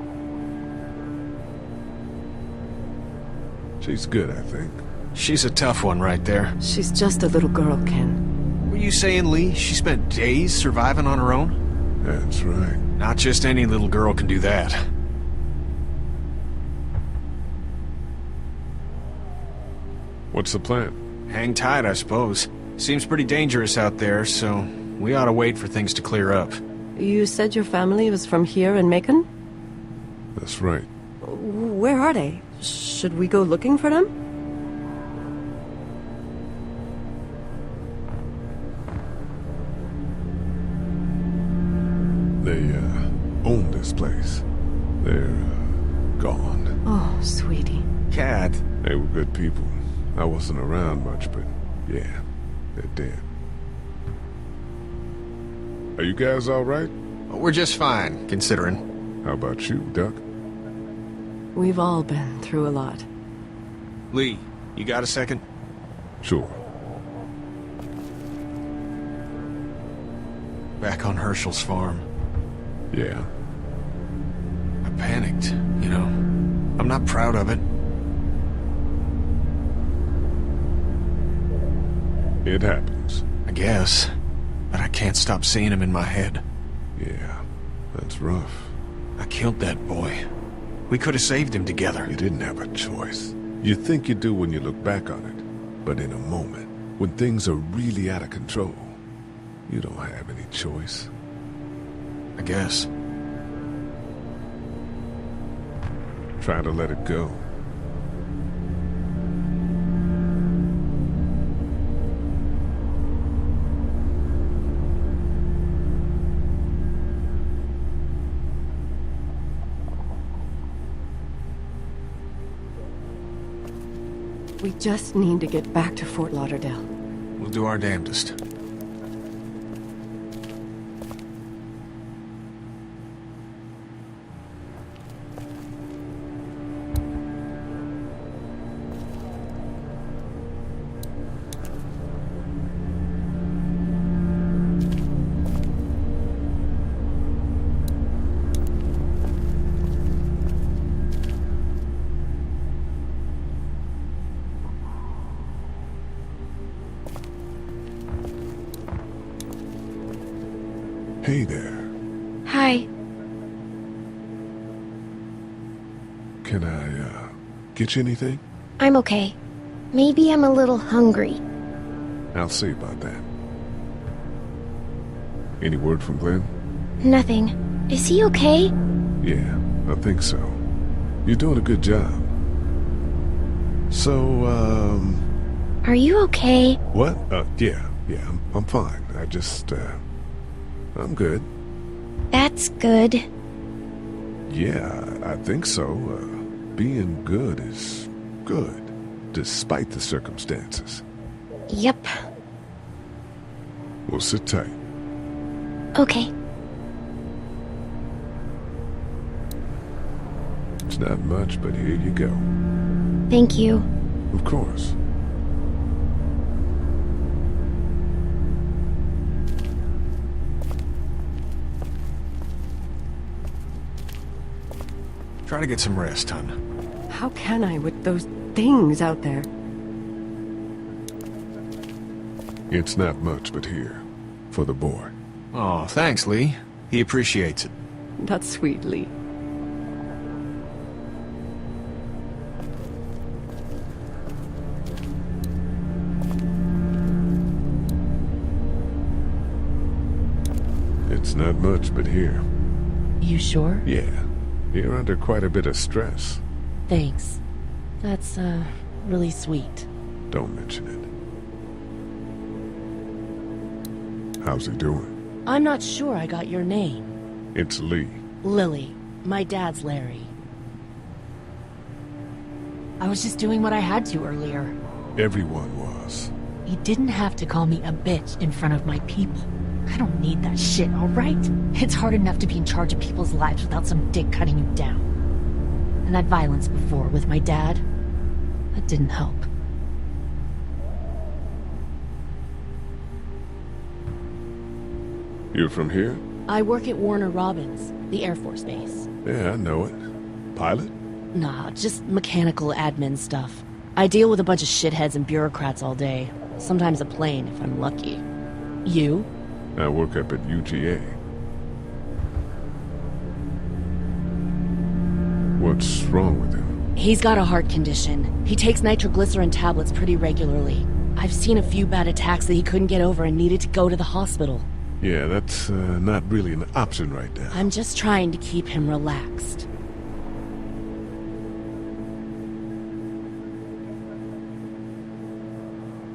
Speaker 2: She's good, I think.
Speaker 12: She's a tough one right there.
Speaker 11: She's just a little girl, Ken.
Speaker 12: Were you saying, Lee, she spent days surviving on her own?
Speaker 2: That's right.
Speaker 12: Not just any little girl can do that.
Speaker 2: What's the plan?
Speaker 12: Hang tight, I suppose. Seems pretty dangerous out there, so we ought to wait for things to clear up.
Speaker 11: You said your family was from here in Macon?
Speaker 2: That's right.
Speaker 11: Where are they? Should we go looking for them?
Speaker 2: They, own this place. They're, gone.
Speaker 11: Oh, sweetie.
Speaker 12: Kat.
Speaker 2: They were good people. I wasn't around much, but yeah, they're dead. Are you guys all right?
Speaker 12: We're just fine, considering.
Speaker 2: How about you, Duck?
Speaker 11: We've all been through a lot.
Speaker 12: Lee, you got a second?
Speaker 2: Sure.
Speaker 12: Back on Herschel's farm.
Speaker 2: Yeah.
Speaker 12: I panicked, you know. I'm not proud of it.
Speaker 2: It happens.
Speaker 12: I guess. But I can't stop seeing him in my head.
Speaker 2: Yeah, that's rough.
Speaker 12: I killed that boy. We could have saved him together.
Speaker 2: You didn't have a choice. You think you do when you look back on it. But in a moment, when things are really out of control, you don't have any choice.
Speaker 12: I guess.
Speaker 2: Try to let it go.
Speaker 11: We just need to get back to Fort Lauderdale.
Speaker 12: We'll do our damnedest.
Speaker 2: Hey there.
Speaker 7: Hi.
Speaker 2: Can I, get you anything?
Speaker 7: I'm okay. Maybe I'm a little hungry.
Speaker 2: I'll see about that. Any word from Glenn?
Speaker 7: Nothing. Is he okay?
Speaker 2: Yeah, I think so. You're doing a good job. So,
Speaker 7: Are you okay?
Speaker 2: What? Yeah, I'm fine. I just, I'm good.
Speaker 7: That's good.
Speaker 2: Yeah, I think so. Being good is good, despite the circumstances.
Speaker 7: Yep.
Speaker 2: Well, sit tight.
Speaker 7: Okay.
Speaker 2: It's not much, but here you go.
Speaker 7: Thank you.
Speaker 2: Of course.
Speaker 12: Try to get some rest, hon.
Speaker 11: How can I with those things out there?
Speaker 2: It's not much, but here. For the boy.
Speaker 12: Oh, thanks, Lee. He appreciates it.
Speaker 11: That's sweet, Lee.
Speaker 2: It's not much, but here.
Speaker 15: You sure?
Speaker 2: Yeah. You're under quite a bit of stress.
Speaker 15: Thanks. That's, really sweet.
Speaker 2: Don't mention it. How's he doing?
Speaker 15: I'm not sure I got your name.
Speaker 2: It's Lee.
Speaker 15: Lily. My dad's Larry. I was just doing what I had to earlier.
Speaker 2: Everyone was.
Speaker 15: You didn't have to call me a bitch in front of my people. I don't need that shit, alright? It's hard enough to be in charge of people's lives without some dick cutting you down. And that violence before with my dad, that didn't help.
Speaker 2: You're from here?
Speaker 15: I work at Warner Robins, the Air Force Base.
Speaker 2: Yeah, I know it. Pilot?
Speaker 15: Nah, just mechanical admin stuff. I deal with a bunch of shitheads and bureaucrats all day. Sometimes a plane, if I'm lucky. You?
Speaker 2: I work up at UGA. What's wrong with him?
Speaker 15: He's got a heart condition. He takes nitroglycerin tablets pretty regularly. I've seen a few bad attacks that he couldn't get over and needed to go to the hospital.
Speaker 2: Yeah, that's not really an option right now.
Speaker 15: I'm just trying to keep him relaxed.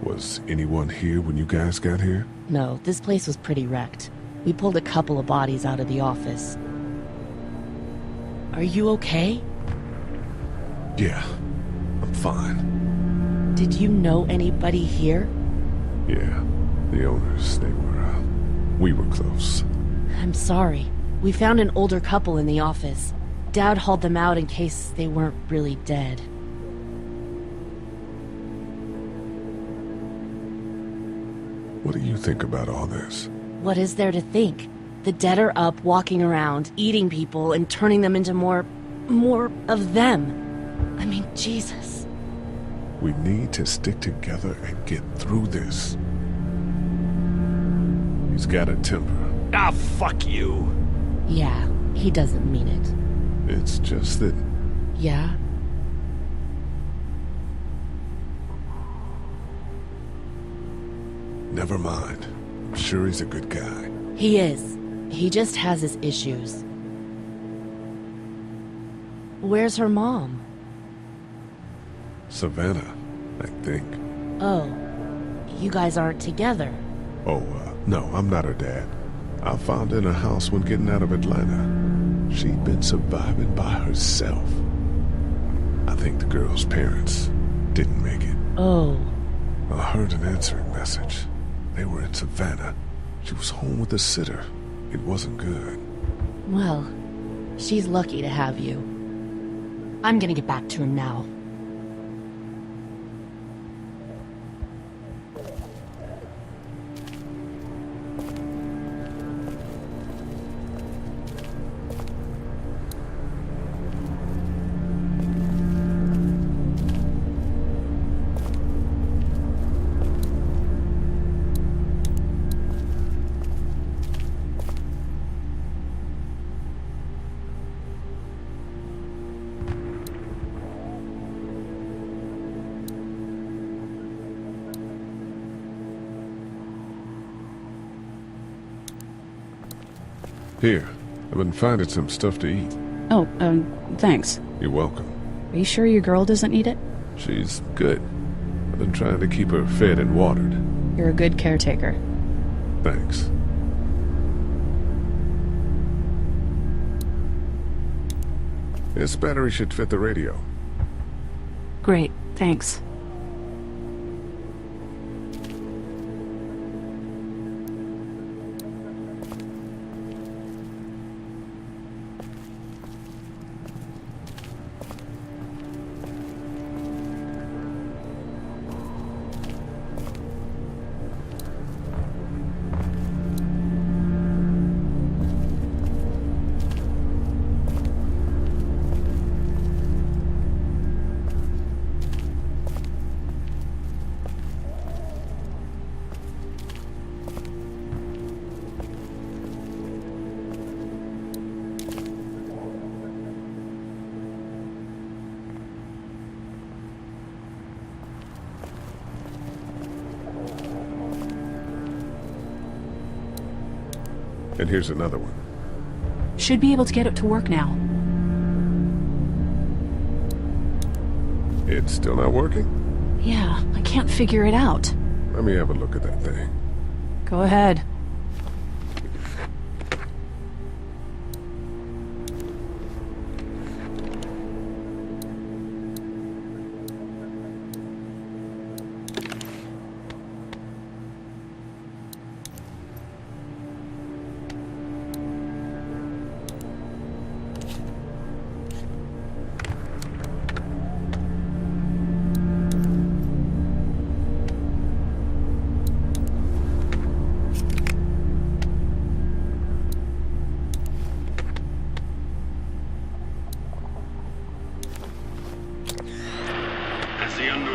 Speaker 2: Was anyone here when you guys got here?
Speaker 15: No, this place was pretty wrecked. We pulled a couple of bodies out of the office. Are you okay?
Speaker 2: Yeah, I'm fine.
Speaker 15: Did you know anybody here?
Speaker 2: Yeah, the owners, we were close.
Speaker 15: I'm sorry. We found an older couple in the office. Dad hauled them out in case they weren't really dead.
Speaker 2: What do you think about all this?
Speaker 15: What is there to think? The dead are up, walking around, eating people, and turning them into more of them. I mean, Jesus.
Speaker 2: We need to stick together and get through this. He's got a temper.
Speaker 16: Ah, fuck you.
Speaker 15: Yeah, he doesn't mean it.
Speaker 2: It's just that...
Speaker 15: Yeah?
Speaker 2: Never mind. I'm sure he's a good guy.
Speaker 15: He is. He just has his issues. Where's her mom?
Speaker 2: Savannah, I think.
Speaker 15: Oh, you guys aren't together.
Speaker 2: Oh, no, I'm not her dad. I found her in a house when getting out of Atlanta. She'd been surviving by herself. I think the girl's parents didn't make it.
Speaker 15: Oh.
Speaker 2: I heard an answering message. They were in Savannah. She was home with a sitter. It wasn't good.
Speaker 15: Well, she's lucky to have you. I'm gonna get back to him now.
Speaker 4: Here, I've been finding some stuff to eat.
Speaker 14: Oh, thanks.
Speaker 4: You're welcome.
Speaker 14: Are you sure your girl doesn't need it?
Speaker 4: She's good. I've been trying to keep her fed and watered.
Speaker 14: You're a good caretaker.
Speaker 4: Thanks. This battery should fit the radio.
Speaker 14: Great, thanks.
Speaker 4: And here's another one.
Speaker 14: Should be able to get it to work now.
Speaker 4: It's still not working?
Speaker 14: Yeah, I can't figure it out.
Speaker 4: Let me have a look at that thing.
Speaker 14: Go ahead.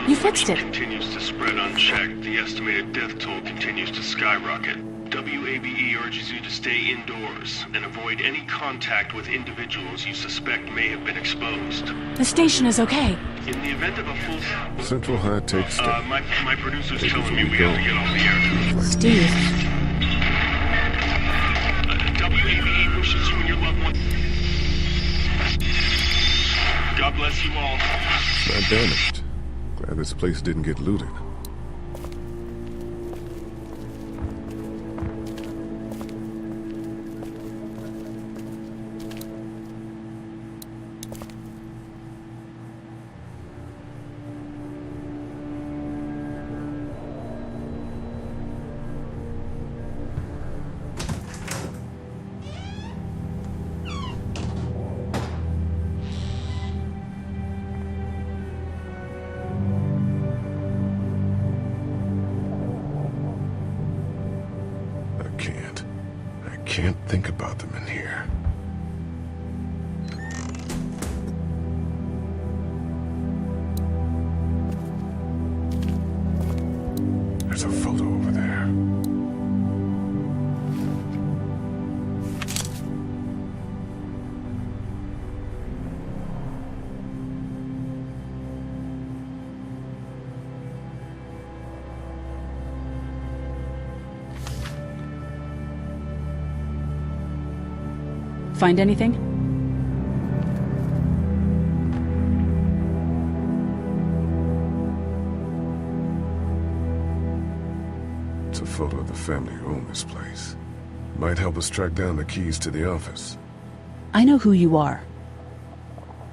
Speaker 14: You fixed it.
Speaker 18: Continues to spread unchecked. The estimated death toll continues to skyrocket. WABE urges you to stay indoors and avoid any contact with individuals you suspect may have been exposed.
Speaker 14: The station is okay.
Speaker 18: In the event of a full...
Speaker 4: Central High takes step.
Speaker 18: My producer's telling me we have to get off the air.
Speaker 14: Steve.
Speaker 18: WABE wishes you and your loved one. God bless you all.
Speaker 4: Not damaged. Glad this place didn't get looted. I can't think about them in here. There's a photo over there.
Speaker 14: Find anything?
Speaker 4: It's a photo of the family who own this place. Might help us track down the keys to the office.
Speaker 14: I know who you are.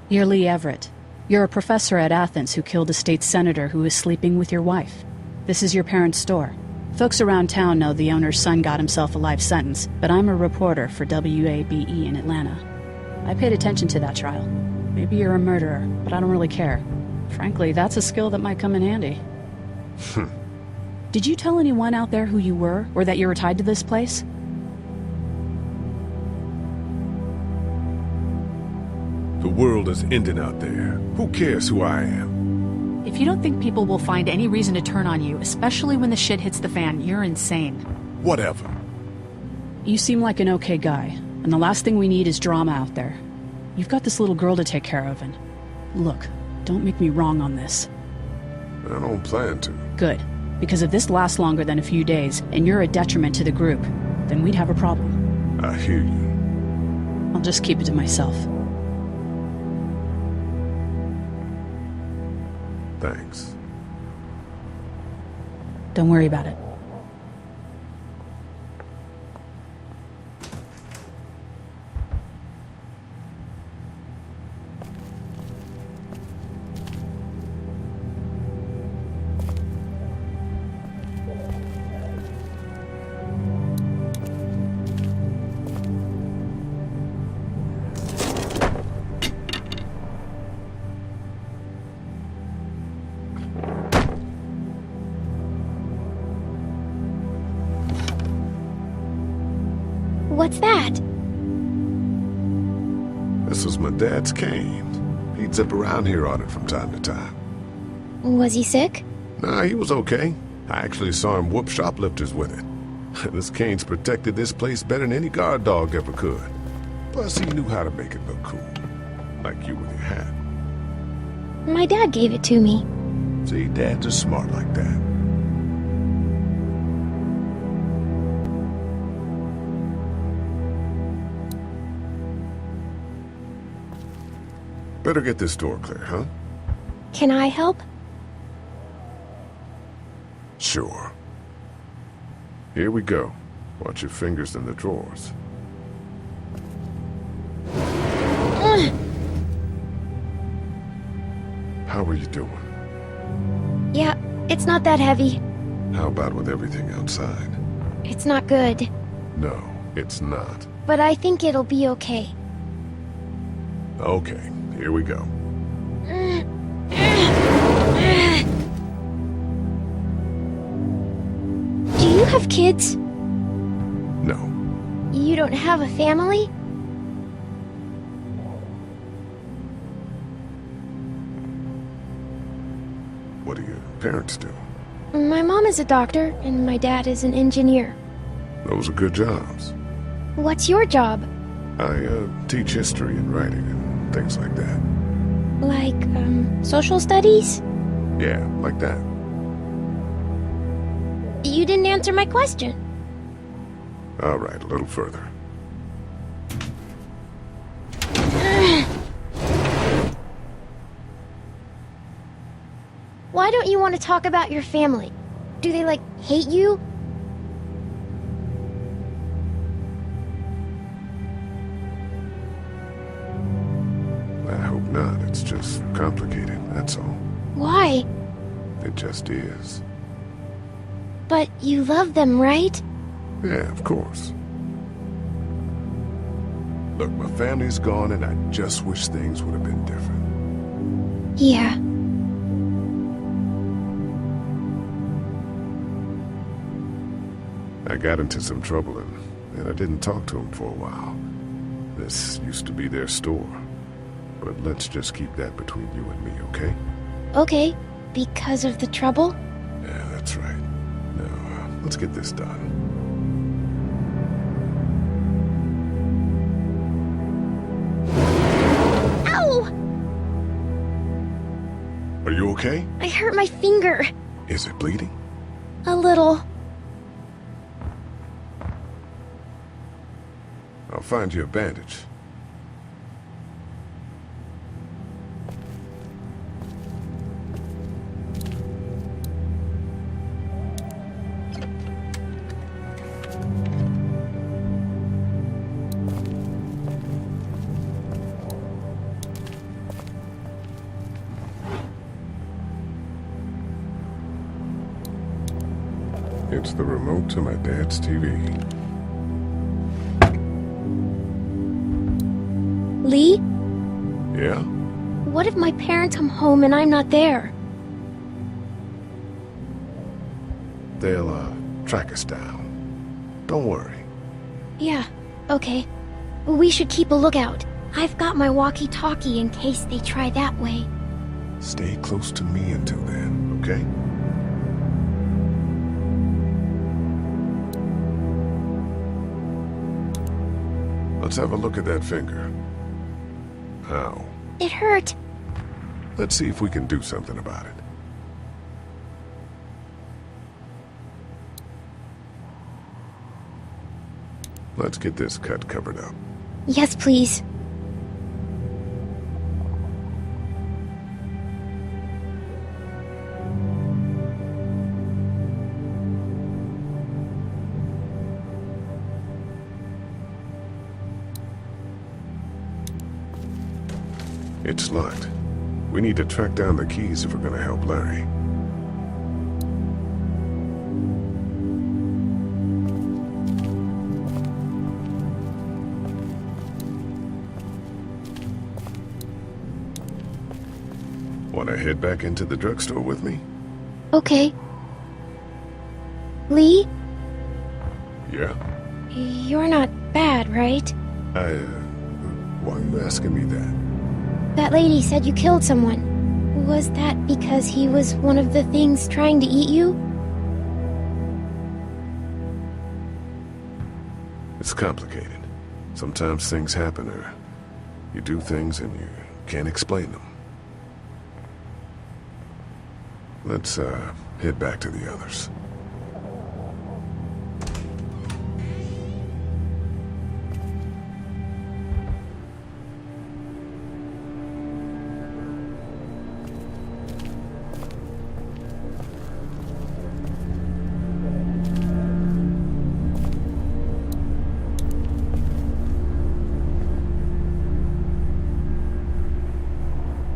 Speaker 14: You're Lee Everett. You're a professor at Athens who killed a state senator who was sleeping with your wife. This is your parents' store. Folks around town know the owner's son got himself a life sentence, but I'm a reporter for WABE in Atlanta. I paid attention to that trial. Maybe you're a murderer, but I don't really care. Frankly, that's a skill that might come in handy. Did you tell anyone out there who you were, or that you were tied to this place?
Speaker 4: The world is ending out there. Who cares who I am?
Speaker 15: If you don't think people will find any reason to turn on you, especially when the shit hits the fan, you're insane.
Speaker 4: Whatever.
Speaker 14: You seem like an okay guy, and the last thing we need is drama out there. You've got this little girl to take care of, and... Look, don't make me wrong on this.
Speaker 4: I don't plan to.
Speaker 14: Good, because if this lasts longer than a few days, and you're a detriment to the group, then we'd have a problem.
Speaker 4: I hear you.
Speaker 14: I'll just keep it to myself.
Speaker 2: Thanks.
Speaker 14: Don't worry about it.
Speaker 7: What's that?
Speaker 2: This was my dad's cane. He'd zip around here on it from time to time.
Speaker 7: Was he sick?
Speaker 2: Nah, he was okay. I actually saw him whoop shoplifters with it. This cane's protected this place better than any guard dog ever could. Plus, he knew how to make it look cool. Like you with your hat.
Speaker 7: My dad gave it to me.
Speaker 2: See, dads are smart like that. Better get this door clear, huh?
Speaker 7: Can I help?
Speaker 2: Sure. Here we go. Watch your fingers in the drawers. How are you doing?
Speaker 7: Yeah, it's not that heavy.
Speaker 2: How about with everything outside?
Speaker 7: It's not good.
Speaker 2: No, it's not.
Speaker 7: But I think it'll be okay.
Speaker 2: Okay, here we go.
Speaker 7: Do you have kids?
Speaker 2: No.
Speaker 7: You don't have a family?
Speaker 2: What do your parents do?
Speaker 7: My mom is a doctor, and my dad is an engineer.
Speaker 2: Those are good jobs.
Speaker 7: What's your job?
Speaker 2: I teach history and writing and things like that.
Speaker 7: Like, social studies?
Speaker 2: Yeah, like that.
Speaker 7: You didn't answer my question.
Speaker 2: All right, a little further.
Speaker 7: Why don't you want to talk about your family? Do they, like, hate you?
Speaker 2: I hope not. It's just complicated, that's all.
Speaker 7: Why?
Speaker 2: It just is.
Speaker 7: But you love them, right?
Speaker 2: Yeah, of course. Look, my family's gone and I just wish things would have been different.
Speaker 7: Yeah.
Speaker 2: I got into some trouble and I didn't talk to them for a while. This used to be their store. But let's just keep that between you and me, okay?
Speaker 7: Okay. Because of the trouble?
Speaker 2: Yeah, that's right. Now, let's get this done.
Speaker 7: Ow!
Speaker 2: Are you okay?
Speaker 7: I hurt my finger.
Speaker 2: Is it bleeding?
Speaker 7: A little.
Speaker 2: I'll find you a bandage. It's the remote to my dad's TV.
Speaker 7: Lee?
Speaker 2: Yeah?
Speaker 7: What if my parents come home and I'm not there?
Speaker 2: They'll, track us down. Don't worry.
Speaker 7: Yeah, okay. We should keep a lookout. I've got my walkie-talkie in case they try that way.
Speaker 2: Stay close to me until then, okay? Let's have a look at that finger. Ow.
Speaker 7: It hurt.
Speaker 2: Let's see if we can do something about it. Let's get this cut covered up.
Speaker 7: Yes, please.
Speaker 2: It's locked. We need to track down the keys if we're gonna help Larry. Wanna head back into the drugstore with me?
Speaker 7: Okay. Lee?
Speaker 2: Yeah?
Speaker 7: You're not bad, right?
Speaker 2: Why are you asking me that?
Speaker 7: That lady said you killed someone. Was that because he was one of the things trying to eat you?
Speaker 2: It's complicated. Sometimes things happen, or you do things and you can't explain them. Let's, head back to the others.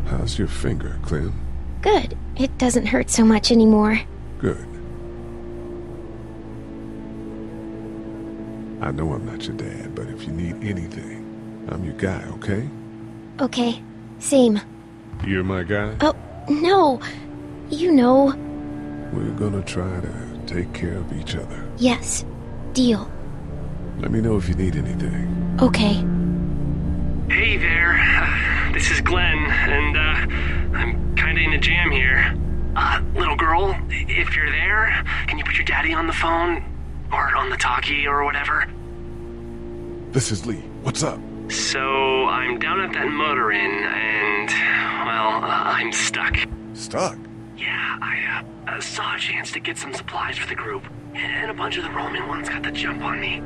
Speaker 2: How's your finger, Clem?
Speaker 7: Good. It doesn't hurt so much anymore.
Speaker 2: Good. I know I'm not your dad, but if you need anything, I'm your guy, okay?
Speaker 7: Okay. Same.
Speaker 2: You're my guy?
Speaker 7: Oh, no. You know.
Speaker 2: We're gonna try to take care of each other.
Speaker 7: Yes. Deal.
Speaker 2: Let me know if you need anything.
Speaker 7: Okay.
Speaker 19: Hey there. This is Glenn, and, I'm kinda in a jam here. Little girl, if you're there, can you put your daddy on the phone? Or on the talkie, or whatever?
Speaker 2: This is Lee. What's up?
Speaker 19: So, I'm down at that motor inn, and, well, I'm stuck.
Speaker 2: Stuck?
Speaker 19: Yeah, I saw a chance to get some supplies for the group, and a bunch of the Roman ones got the jump on me.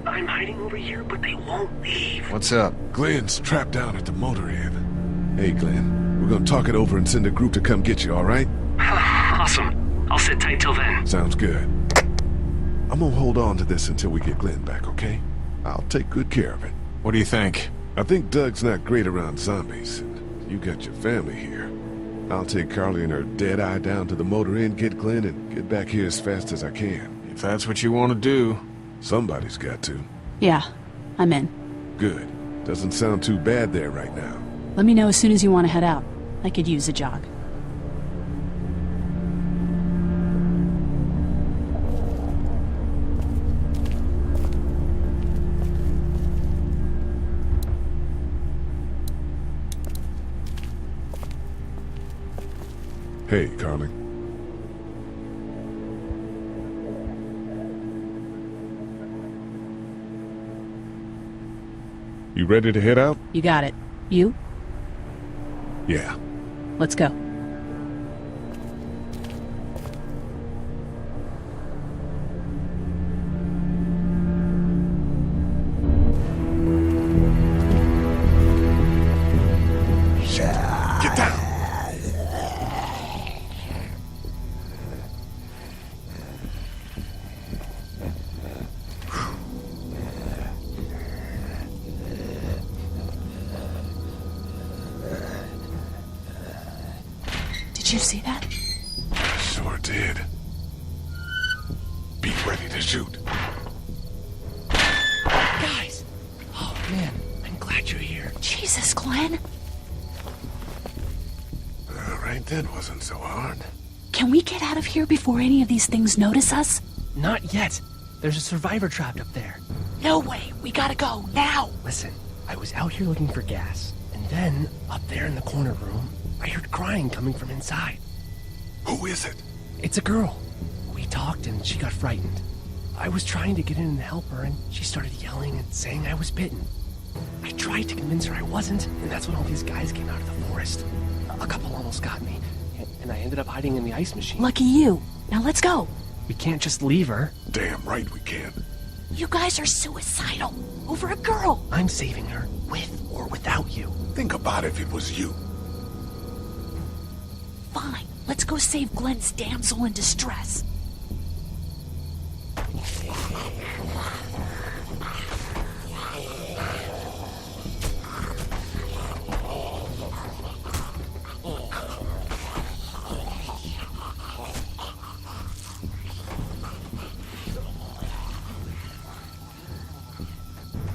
Speaker 19: I'm hiding over here, but they won't leave.
Speaker 12: What's up?
Speaker 2: Glenn's trapped down at the motor inn. Hey, Glenn. We're gonna talk it over and send a group to come get you, alright?
Speaker 19: Awesome. I'll sit tight till then.
Speaker 2: Sounds good. I'm gonna hold on to this until we get Glenn back, okay? I'll take good care of it.
Speaker 12: What do you think?
Speaker 2: I think Doug's not great around zombies. You got your family here. I'll take Carly and her dead eye down to the motor inn, get Glenn, and get back here as fast as I can.
Speaker 12: If that's what you want to do.
Speaker 2: Somebody's got to.
Speaker 14: Yeah, I'm in.
Speaker 2: Good. Doesn't sound too bad there right now.
Speaker 14: Let me know as soon as you want to head out. I could use a jog.
Speaker 2: Hey, Carly. You ready to head out?
Speaker 14: You got it. You?
Speaker 2: Yeah.
Speaker 14: Let's go.
Speaker 2: Get down!
Speaker 14: Did you see that?
Speaker 2: Sure did. Be ready to shoot.
Speaker 16: Guys! Oh, man. I'm glad you're here.
Speaker 14: Jesus, Glenn.
Speaker 2: Right then wasn't so hard.
Speaker 14: Can we get out of here before any of these things notice us?
Speaker 16: Not yet. There's a survivor trapped up there.
Speaker 14: No way. We gotta go, now.
Speaker 16: Listen, I was out here looking for gas, and then, up there in the corner room, I heard crying coming from inside.
Speaker 2: Who is it?
Speaker 16: It's a girl. We talked and she got frightened. I was trying to get in and help her, and she started yelling and saying I was bitten. I tried to convince her I wasn't, and that's when all these guys came out of the forest. A couple almost got me, and I ended up hiding in the ice machine.
Speaker 14: Lucky you. Now let's go.
Speaker 16: We can't just leave her.
Speaker 2: Damn right we can.
Speaker 15: You guys are suicidal over a girl.
Speaker 17: I'm saving her, with or without you.
Speaker 2: Think about if it was you.
Speaker 15: Fine, let's go save Glenn's damsel in distress.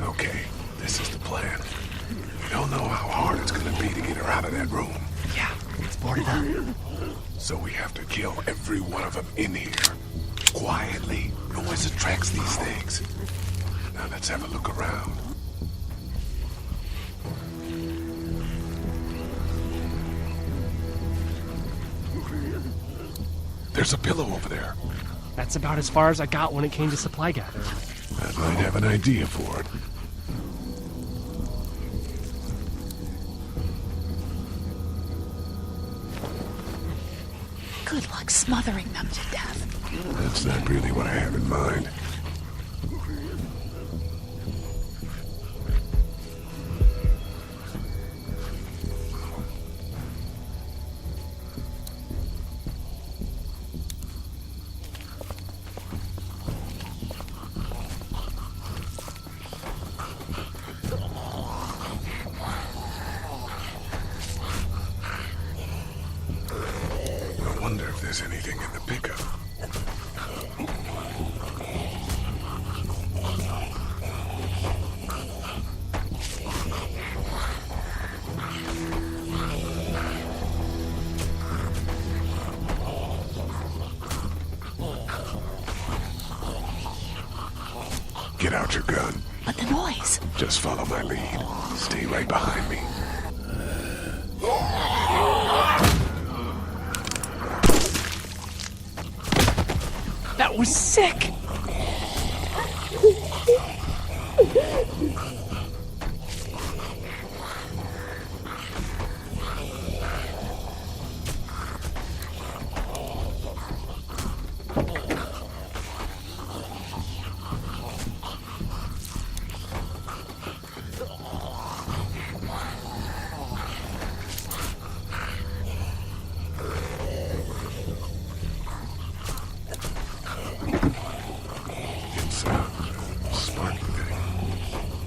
Speaker 2: Okay, this is the plan. We don't know how hard it's gonna be to get her out of that room.
Speaker 17: Yeah, it's boarded up.
Speaker 2: So we have to kill every one of them in here. Quietly. Noise attracts these things. Now let's have a look around. There's a pillow over there.
Speaker 19: That's about as far as I got when it came to supply gathering.
Speaker 2: I might have an idea for it.
Speaker 15: Good luck smothering them to death.
Speaker 2: That's not really what I have in mind. I wonder if there's anything in the pickup. Get out your gun.
Speaker 15: But the noise.
Speaker 2: Just follow my lead. Stay right behind me.
Speaker 19: That was sick!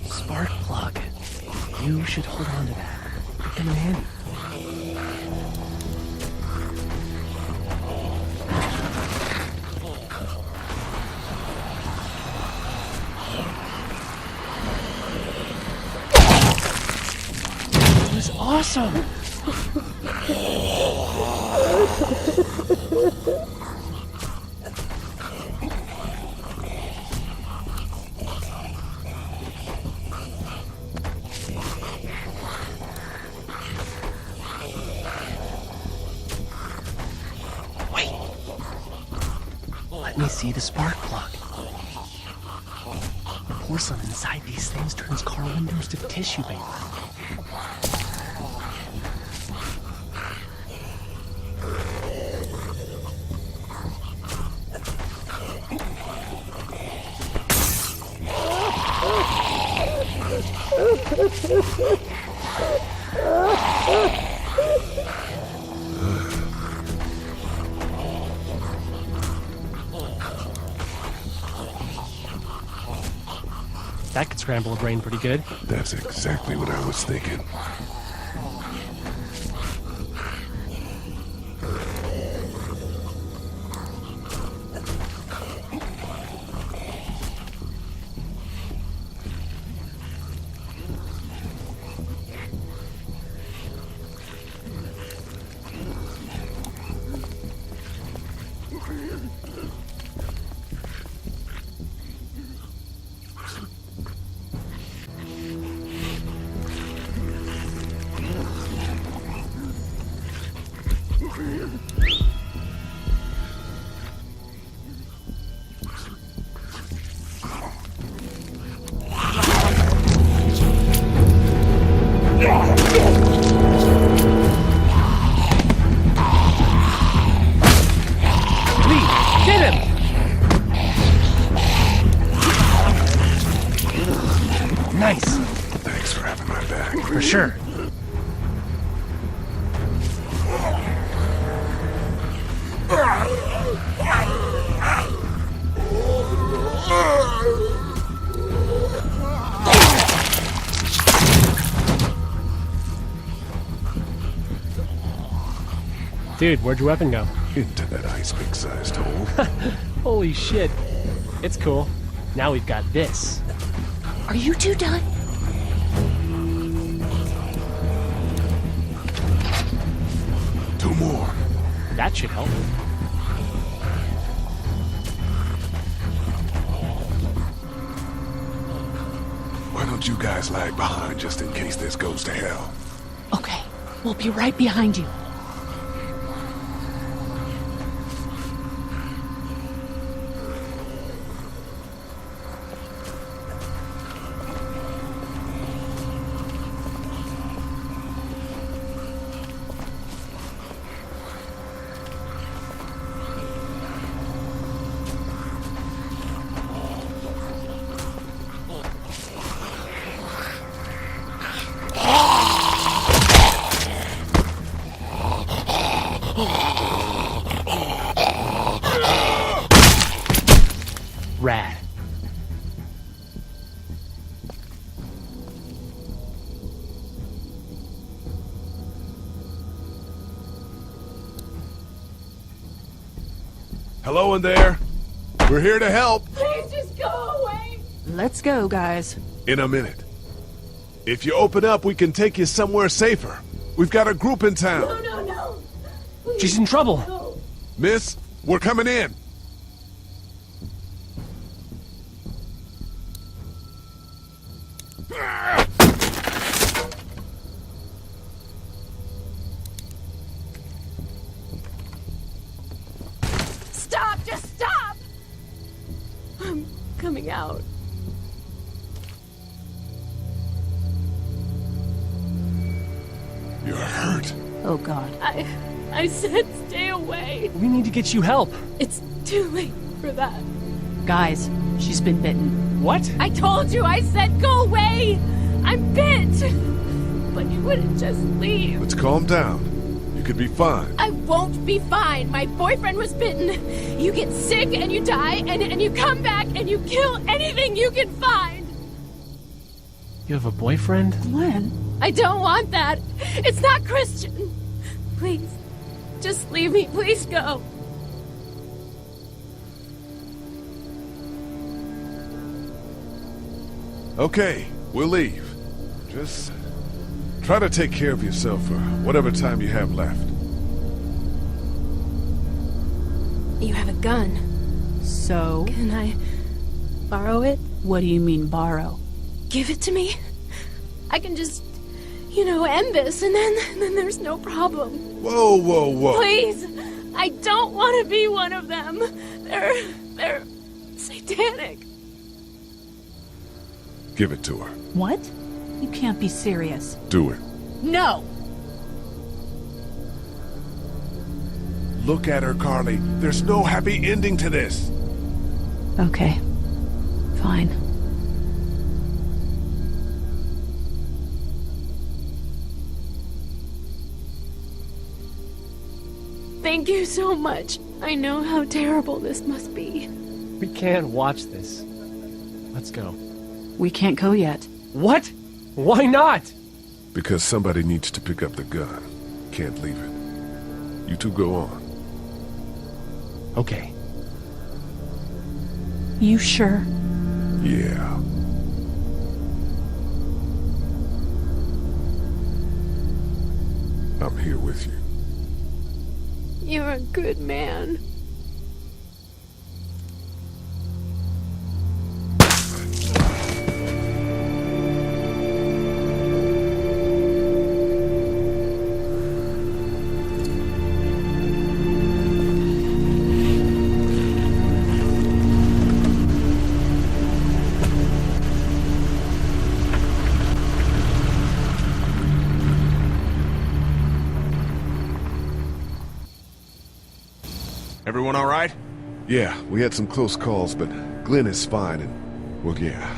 Speaker 19: Spark plug. You should hold on to that. It'll come in handy. It was awesome! Let me see the spark plug. The porcelain inside these things turns car windows to tissue paper. That could scramble a brain pretty good.
Speaker 2: That's exactly what I was thinking.
Speaker 19: Sure.
Speaker 20: Dude, where'd your weapon go?
Speaker 2: Into that ice pick-sized hole.
Speaker 20: Holy shit. It's cool. Now we've got this.
Speaker 15: Are you two done?
Speaker 2: Two more.
Speaker 20: That should help.
Speaker 2: Why don't you guys lag behind just in case this goes to hell?
Speaker 15: Okay, we'll be right behind you.
Speaker 20: Rad.
Speaker 2: Hello in there. We're here to help.
Speaker 13: Please just go away.
Speaker 14: Let's go, guys.
Speaker 2: In a minute. If you open up, we can take you somewhere safer. We've got a group in town.
Speaker 13: No. Please,
Speaker 20: She's in trouble.
Speaker 13: no.
Speaker 2: Miss, we're coming in.
Speaker 13: Stop! Just stop! I'm coming out.
Speaker 2: You're hurt.
Speaker 14: Oh, God.
Speaker 13: I said stay away.
Speaker 20: We need to get you help.
Speaker 13: It's too late for that.
Speaker 14: Guys, she's been bitten.
Speaker 20: What?
Speaker 13: I told you, I said go away! I'm bit! But you wouldn't just leave.
Speaker 2: Let's calm down. You could be fine.
Speaker 13: I won't be fine. My boyfriend was bitten. You get sick and you die, and you come back and you kill anything you can find.
Speaker 20: You have a boyfriend?
Speaker 14: Glenn?
Speaker 13: I don't want that. It's not Christian. Please, just leave me. Please go.
Speaker 2: Okay, we'll leave. Just try to take care of yourself for whatever time you have left.
Speaker 13: You have a gun.
Speaker 14: So?
Speaker 13: Can I borrow it?
Speaker 14: What do you mean, borrow?
Speaker 13: Give it to me. I can just, end this, and then there's no problem.
Speaker 2: Whoa.
Speaker 13: Please, I don't want to be one of them. They're satanic.
Speaker 2: Give it to her.
Speaker 14: What? You can't be serious.
Speaker 2: Do it.
Speaker 14: No!
Speaker 2: Look at her, Carly. There's no happy ending to this.
Speaker 14: Okay. Fine.
Speaker 13: Thank you so much. I know how terrible this must be.
Speaker 20: We can't watch this. Let's go.
Speaker 14: We can't go yet.
Speaker 20: What? Why not?
Speaker 2: Because somebody needs to pick up the gun. Can't leave it. You two go on.
Speaker 20: Okay.
Speaker 14: You sure?
Speaker 2: Yeah. I'm here with you.
Speaker 13: You're a good man.
Speaker 4: Everyone all right?
Speaker 2: Yeah, we had some close calls, but Glenn is fine and, well, yeah,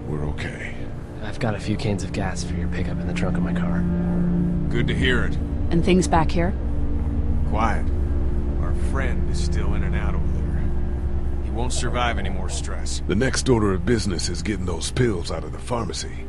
Speaker 2: we're okay.
Speaker 8: I've got a few cans of gas for your pickup in the trunk of my car.
Speaker 12: Good to hear it.
Speaker 14: And things back here?
Speaker 12: Quiet. Our friend is still in and out over there. He won't survive any more stress.
Speaker 2: The next order of business is getting those pills out of the pharmacy.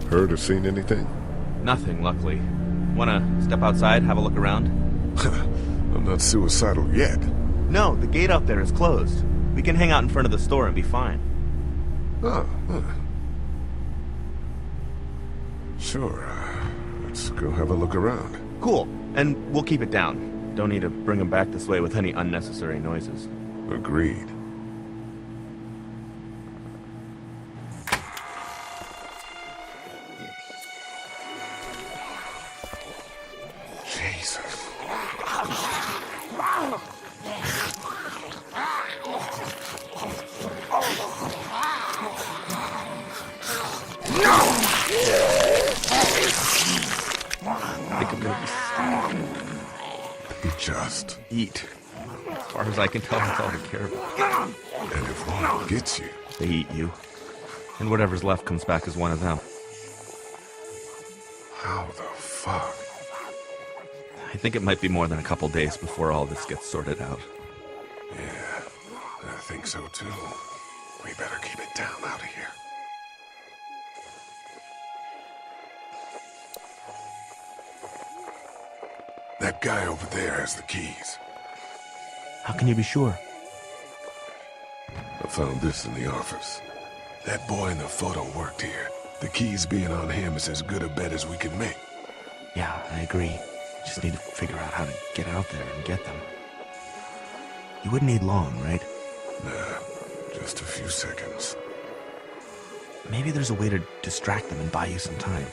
Speaker 2: Heard or seen anything?
Speaker 17: Nothing, luckily. Wanna step outside, have a look around?
Speaker 2: I'm not suicidal yet.
Speaker 17: No, the gate out there is closed. We can hang out in front of the store and be fine.
Speaker 2: Oh, sure. Let's go have a look around.
Speaker 17: Cool. And we'll keep it down. Don't need to bring him back this way with any unnecessary noises.
Speaker 2: Agreed. Jesus. Just
Speaker 17: eat. As far as I can tell, that's all they care about.
Speaker 2: And if one gets you,
Speaker 17: they eat you. And whatever's left comes back as one of them.
Speaker 2: How the fuck?
Speaker 17: I think it might be more than a couple days before all this gets sorted out.
Speaker 2: Yeah, I think so too. We better keep it down out of here. That guy over there has the keys.
Speaker 17: How can you be sure?
Speaker 2: I found this in the office. That boy in the photo worked here. The keys being on him is as good a bet as we can make.
Speaker 17: Yeah, I agree. Just need to figure out how to get out there and get them. You wouldn't need long, right?
Speaker 2: Nah, just a few seconds.
Speaker 17: Maybe there's a way to distract them and buy you some time.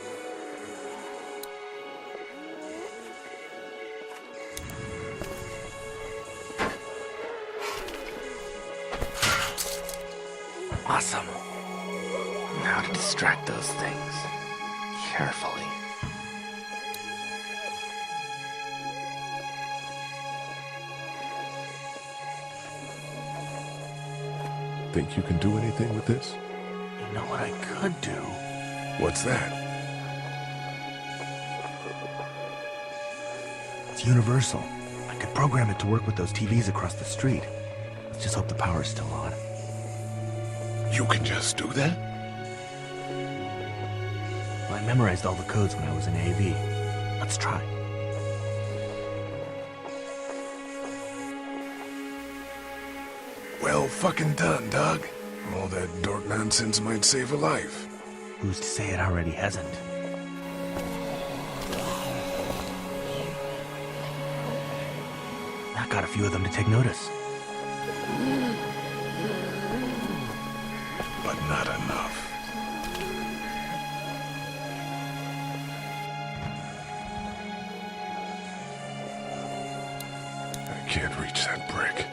Speaker 17: Awesome. Now to distract those things. Carefully.
Speaker 2: Think you can do anything with this?
Speaker 17: You know what I could do?
Speaker 2: What's that?
Speaker 17: It's universal. I could program it to work with those TVs across the street. Let's just hope the power's still on.
Speaker 2: You can just do that?
Speaker 17: Well, I memorized all the codes when I was in AV. Let's try.
Speaker 2: Well fucking done, Doug. All that dork nonsense might save a life.
Speaker 17: Who's to say it already hasn't? That got a few of them to take notice.
Speaker 2: But not enough. I can't reach that brick.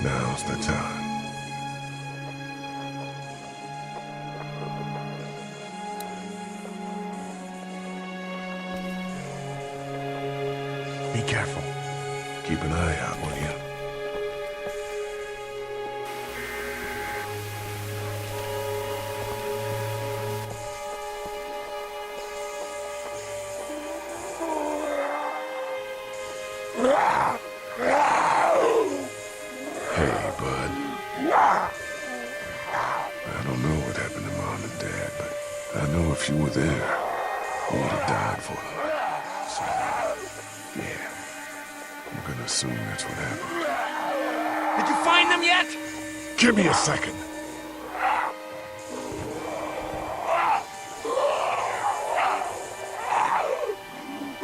Speaker 2: Now's the time.
Speaker 17: Be careful.
Speaker 2: Keep an eye out, will you? Hey, bud. I don't know what happened to Mom and Dad, but I know if
Speaker 4: If you were there, you would have died for them. So, yeah, I'm gonna assume that's what happened.
Speaker 16: Did you find them yet?
Speaker 2: Give me a second.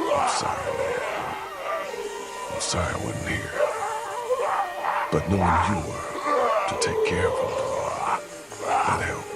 Speaker 4: I'm sorry, man. I'm sorry I wasn't here. But knowing you were to take care of them, that helped.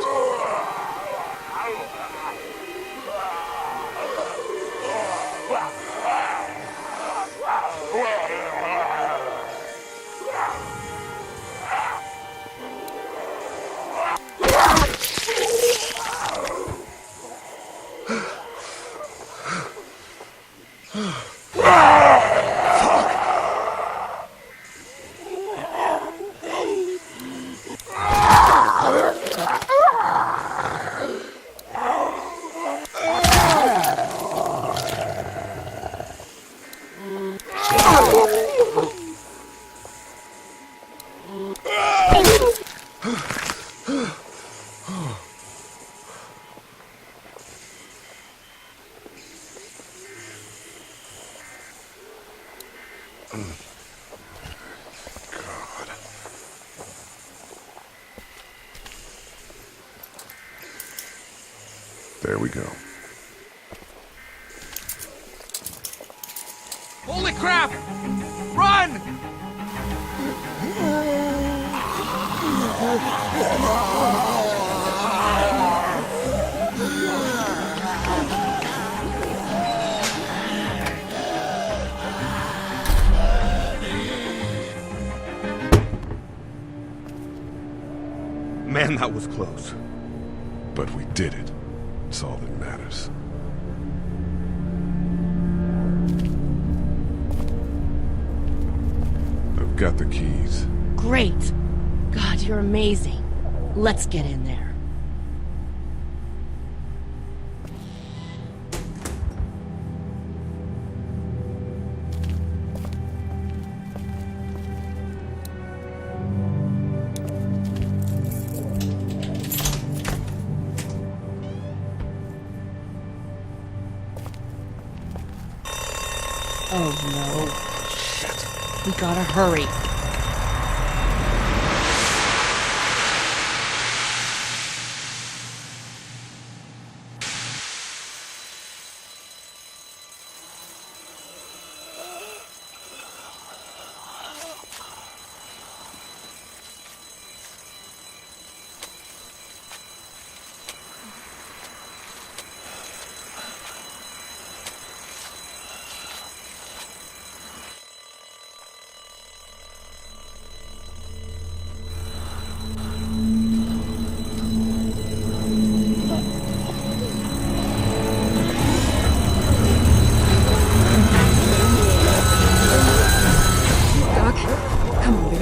Speaker 4: There we go.
Speaker 16: Holy crap! Run!
Speaker 2: Man, that was close.
Speaker 4: But we did it. It's all that matters. I've got the keys.
Speaker 15: Great. God, you're amazing. Let's get in there. Oh no. Shit. We gotta hurry.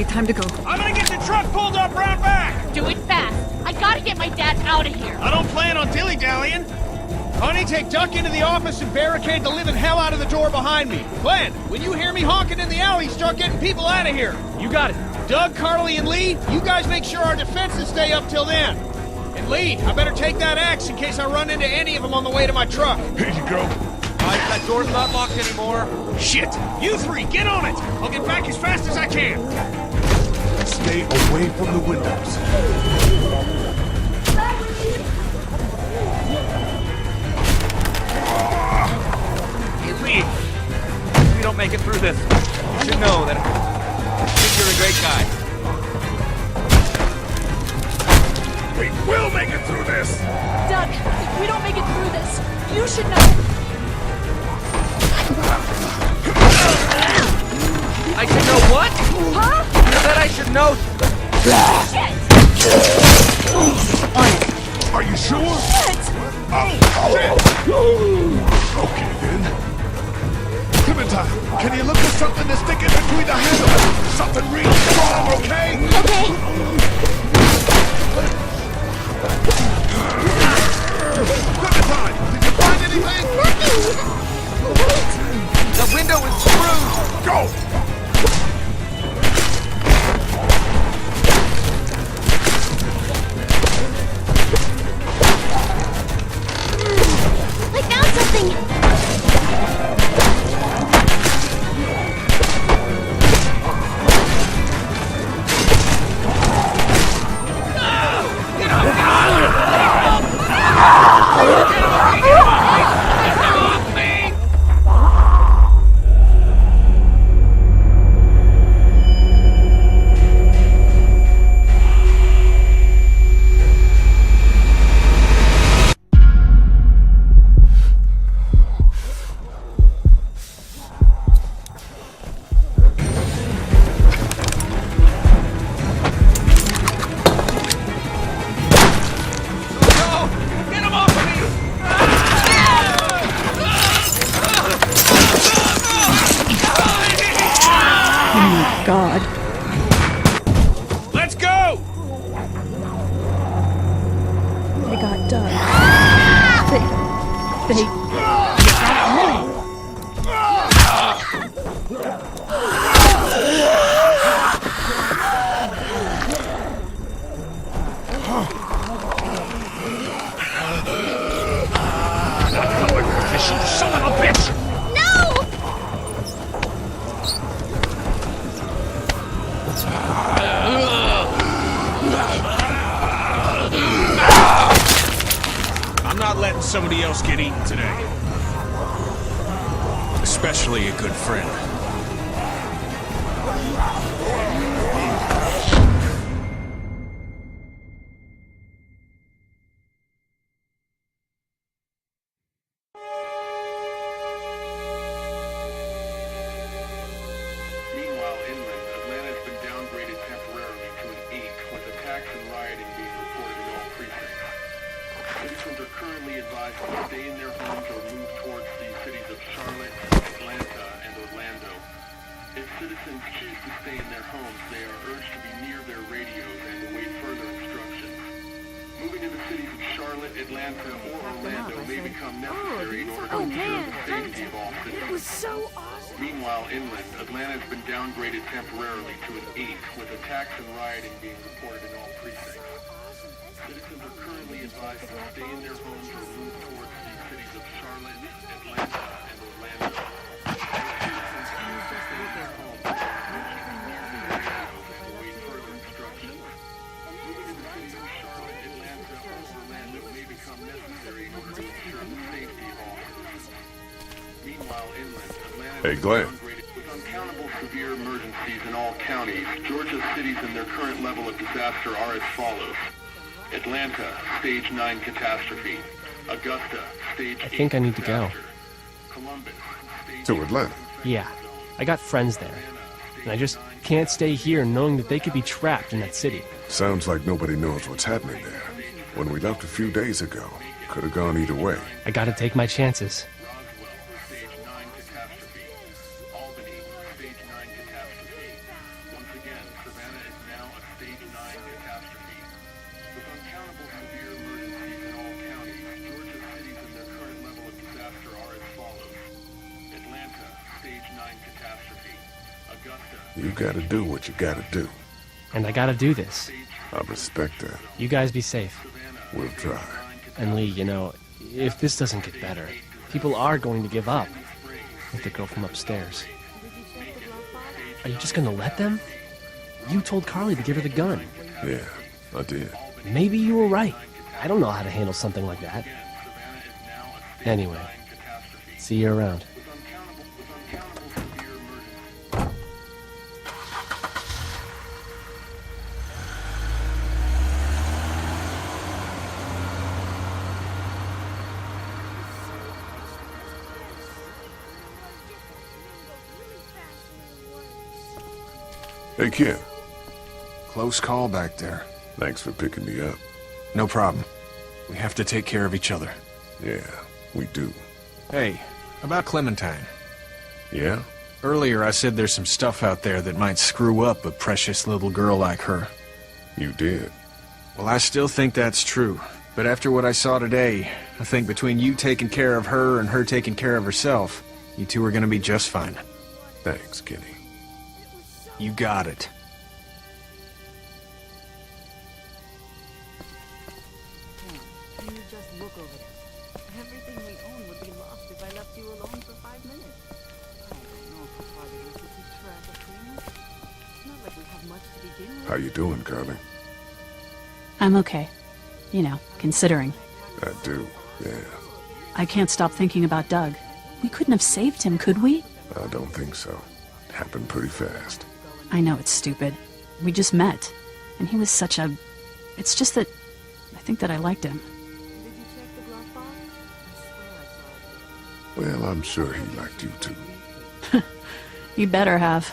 Speaker 13: Time to go.
Speaker 16: I'm gonna get the truck pulled up round back!
Speaker 13: Do it fast. I gotta get my dad out of here.
Speaker 16: I don't plan on dilly-dallying. Honey, take Duck into the office and barricade the living hell out of the door behind me. Glenn, when you hear me honking in the alley, start getting people out of here.
Speaker 20: You got it.
Speaker 16: Doug, Carly, and Lee, you guys make sure our defenses stay up till then. And Lee, I better take that axe in case I run into any of them on the way to my truck.
Speaker 2: Here you go.
Speaker 16: That door's not locked anymore. Shit! You three, get on it! I'll get back as fast as I can.
Speaker 2: Stay away from the windows.
Speaker 16: Hey, Lee, if we don't make it through this, you should know that I think you're a great guy.
Speaker 2: We will make it through this!
Speaker 13: Doug, if we don't make it through this, you should know.
Speaker 16: I should know what?
Speaker 13: Huh?
Speaker 16: You said I should know.
Speaker 13: Shit!
Speaker 2: Are you sure?
Speaker 13: Shit!
Speaker 2: Shit! Okay, then. Clementine, can you look for something to stick in between the handles? Something real strong, okay?
Speaker 13: Okay.
Speaker 2: Clementine, did you find anything?
Speaker 13: Nothing! Wait!
Speaker 16: The window is screwed!
Speaker 2: Go!
Speaker 14: Doug. They...
Speaker 16: You son of a bitch!
Speaker 12: I'm not letting somebody else get eaten today. Especially a good friend.
Speaker 18: Meanwhile, inland, Atlanta has been downgraded temporarily to an 8, with attacks and rioting being reported in all precincts. Citizens are currently advised to stay in their homes or move towards the cities of Charlotte, Atlanta, and Orlando. If citizens choose to stay in their homes, they are urged to be near their radios and await further instructions. Moving to the cities of Charlotte, Atlanta, or Orlando may become necessary in order to ensure the safety of all citizens.
Speaker 13: It was so awesome.
Speaker 18: Meanwhile, inland, Atlanta has been downgraded temporarily to an 8, with attacks and rioting being reported in all precincts. Citizens are currently advised to stay in their homes or move towards the cities of Charlotte, Atlanta, and Orlando. If citizens choose to stay in their homes, they are urged to be near their radios and await further instructions. Moving to the cities of Charlotte, Atlanta, or Orlando may become necessary in order to ensure the safety of all citizens. Meanwhile, inland, Atlanta
Speaker 2: Hey, Glenn.
Speaker 18: with uncountable severe emergencies in all counties, Georgia's cities and their current level of disaster are as follows. Atlanta, Stage 9 catastrophe. Augusta, Stage 8
Speaker 20: I think I need to go.
Speaker 18: Columbus,
Speaker 2: To Atlanta?
Speaker 20: Yeah, I got friends there. And I just can't stay here knowing that they could be trapped in that city.
Speaker 2: Sounds like nobody knows what's happening there. When we left a few days ago, could have gone either way.
Speaker 20: I gotta take my chances.
Speaker 18: Stage 9 catastrophe. Albany, Stage 9 catastrophe. Once again, Savannah is now a Stage 9 catastrophe. With uncountable severe emergencies in all counties, Georgia's cities and their current level of disaster are as follows. Atlanta, Stage 9 catastrophe. Augusta.
Speaker 2: You gotta do what you gotta do.
Speaker 20: And I gotta do this.
Speaker 2: I respect that.
Speaker 20: You guys be safe.
Speaker 2: We'll try.
Speaker 20: And Lee, you know, if this doesn't get better, people are going to give up. Like the girl from upstairs. Are you just gonna let them? You told Carly to give her the gun.
Speaker 2: Yeah, I did.
Speaker 20: Maybe you were right. I don't know how to handle something like that. Anyway, see you around.
Speaker 2: Hey, kid.
Speaker 12: Close call back there.
Speaker 2: Thanks for picking me up.
Speaker 12: No problem. We have to take care of each other.
Speaker 2: Yeah, we do.
Speaker 12: Hey, about Clementine.
Speaker 2: Yeah?
Speaker 12: Earlier I said there's some stuff out there that might screw up a precious little girl like her.
Speaker 2: You did.
Speaker 12: Well, I still think that's true. But after what I saw today, I think between you taking care of her and her taking care of herself, you two are gonna be just fine.
Speaker 2: Thanks, Kenny.
Speaker 12: You got it.
Speaker 15: Can you just look over there? Everything we own would be lost if I left you alone for 5 minutes. I don't know how hard it is to keep track of things. It's not like we have much to begin with.
Speaker 2: How you doing, Carly?
Speaker 14: I'm okay. You know, considering.
Speaker 2: I do, yeah.
Speaker 14: I can't stop thinking about Doug. We couldn't have saved him, could we?
Speaker 2: I don't think so. Happened pretty fast.
Speaker 14: I know it's stupid. We just met. And he was such a... It's just that... I think that I liked him.
Speaker 2: Well, I'm sure he liked you too.
Speaker 14: You better have.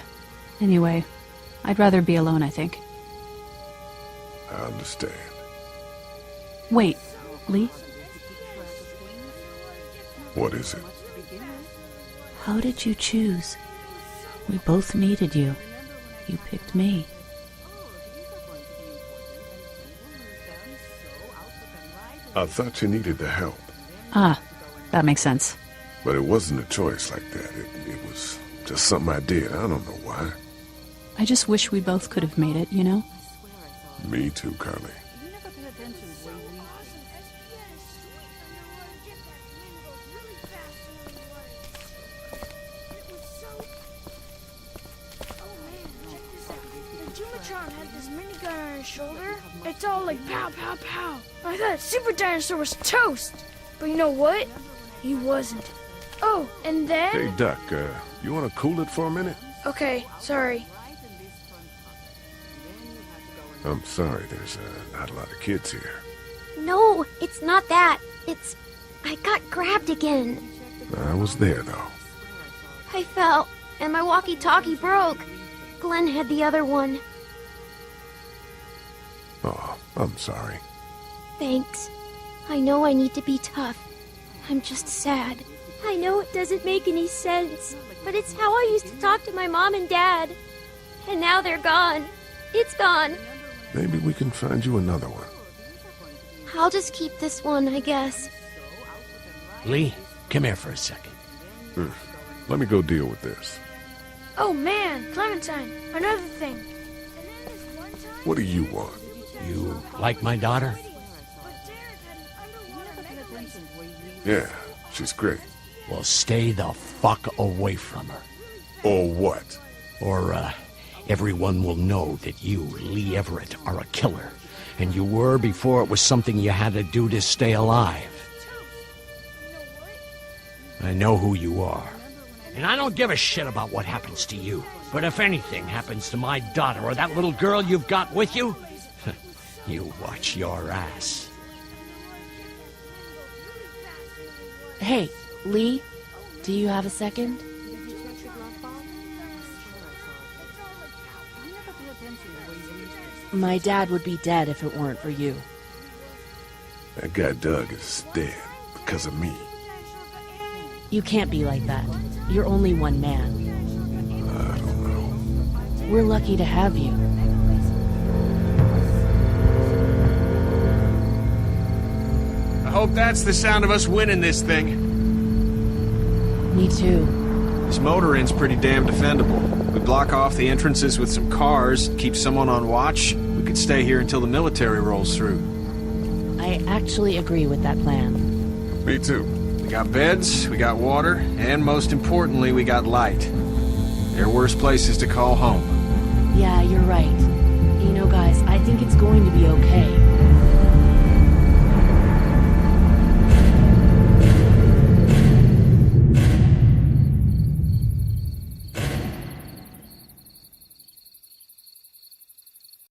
Speaker 14: Anyway, I'd rather be alone, I think.
Speaker 2: I understand.
Speaker 14: Wait, Lee?
Speaker 2: What is it?
Speaker 14: How did you choose? We both needed you. You picked me.
Speaker 2: I thought you needed the help.
Speaker 14: Ah, that makes sense.
Speaker 2: But it wasn't a choice like that. It was just something I did. I don't know why.
Speaker 14: I just wish we both could have made it, you know?
Speaker 2: Me too, Carly.
Speaker 21: Shoulder, it's all like pow, pow, pow. I thought Super Dinosaur was toast. But you know what? He wasn't. Oh, and then...
Speaker 2: Hey, Duck, you want to cool it for a minute?
Speaker 21: Okay, sorry.
Speaker 2: I'm sorry, there's not a lot of kids here.
Speaker 7: No, it's not that. It's... I got grabbed again.
Speaker 2: I was there, though.
Speaker 7: I fell, and my walkie-talkie broke. Glenn had the other one.
Speaker 2: Oh, I'm sorry.
Speaker 7: Thanks. I know I need to be tough. I'm just sad. I know it doesn't make any sense, but it's how I used to talk to my mom and dad. And now they're gone. It's gone.
Speaker 2: Maybe we can find you another one.
Speaker 7: I'll just keep this one, I guess.
Speaker 16: Lee, come here for a second.
Speaker 2: Let me go deal with this.
Speaker 21: Oh man, Clementine, another thing.
Speaker 2: What do you want?
Speaker 16: You like my daughter?
Speaker 2: Yeah, she's great.
Speaker 16: Well, stay the fuck away from her.
Speaker 2: Or what?
Speaker 16: Or, everyone will know that you, Lee Everett, are a killer. And you were before it was something you had to do to stay alive. I know who you are. And I don't give a shit about what happens to you. But if anything happens to my daughter or that little girl you've got with you, you watch your ass.
Speaker 15: Hey, Lee, do you have a second? My dad would be dead if it weren't for you.
Speaker 2: That guy Doug is dead because of me.
Speaker 15: You can't be like that. You're only one man.
Speaker 2: I don't know.
Speaker 15: We're lucky to have you.
Speaker 12: I hope that's the sound of us winning this thing.
Speaker 15: Me too.
Speaker 12: This motor inn's pretty damn defendable. We block off the entrances with some cars, keep someone on watch. We could stay here until the military rolls through.
Speaker 15: I actually agree with that plan.
Speaker 2: Me too.
Speaker 12: We got beds, we got water, and most importantly, we got light. There are worse places to call home.
Speaker 15: Yeah, you're right. You know, guys, I think it's going to be okay.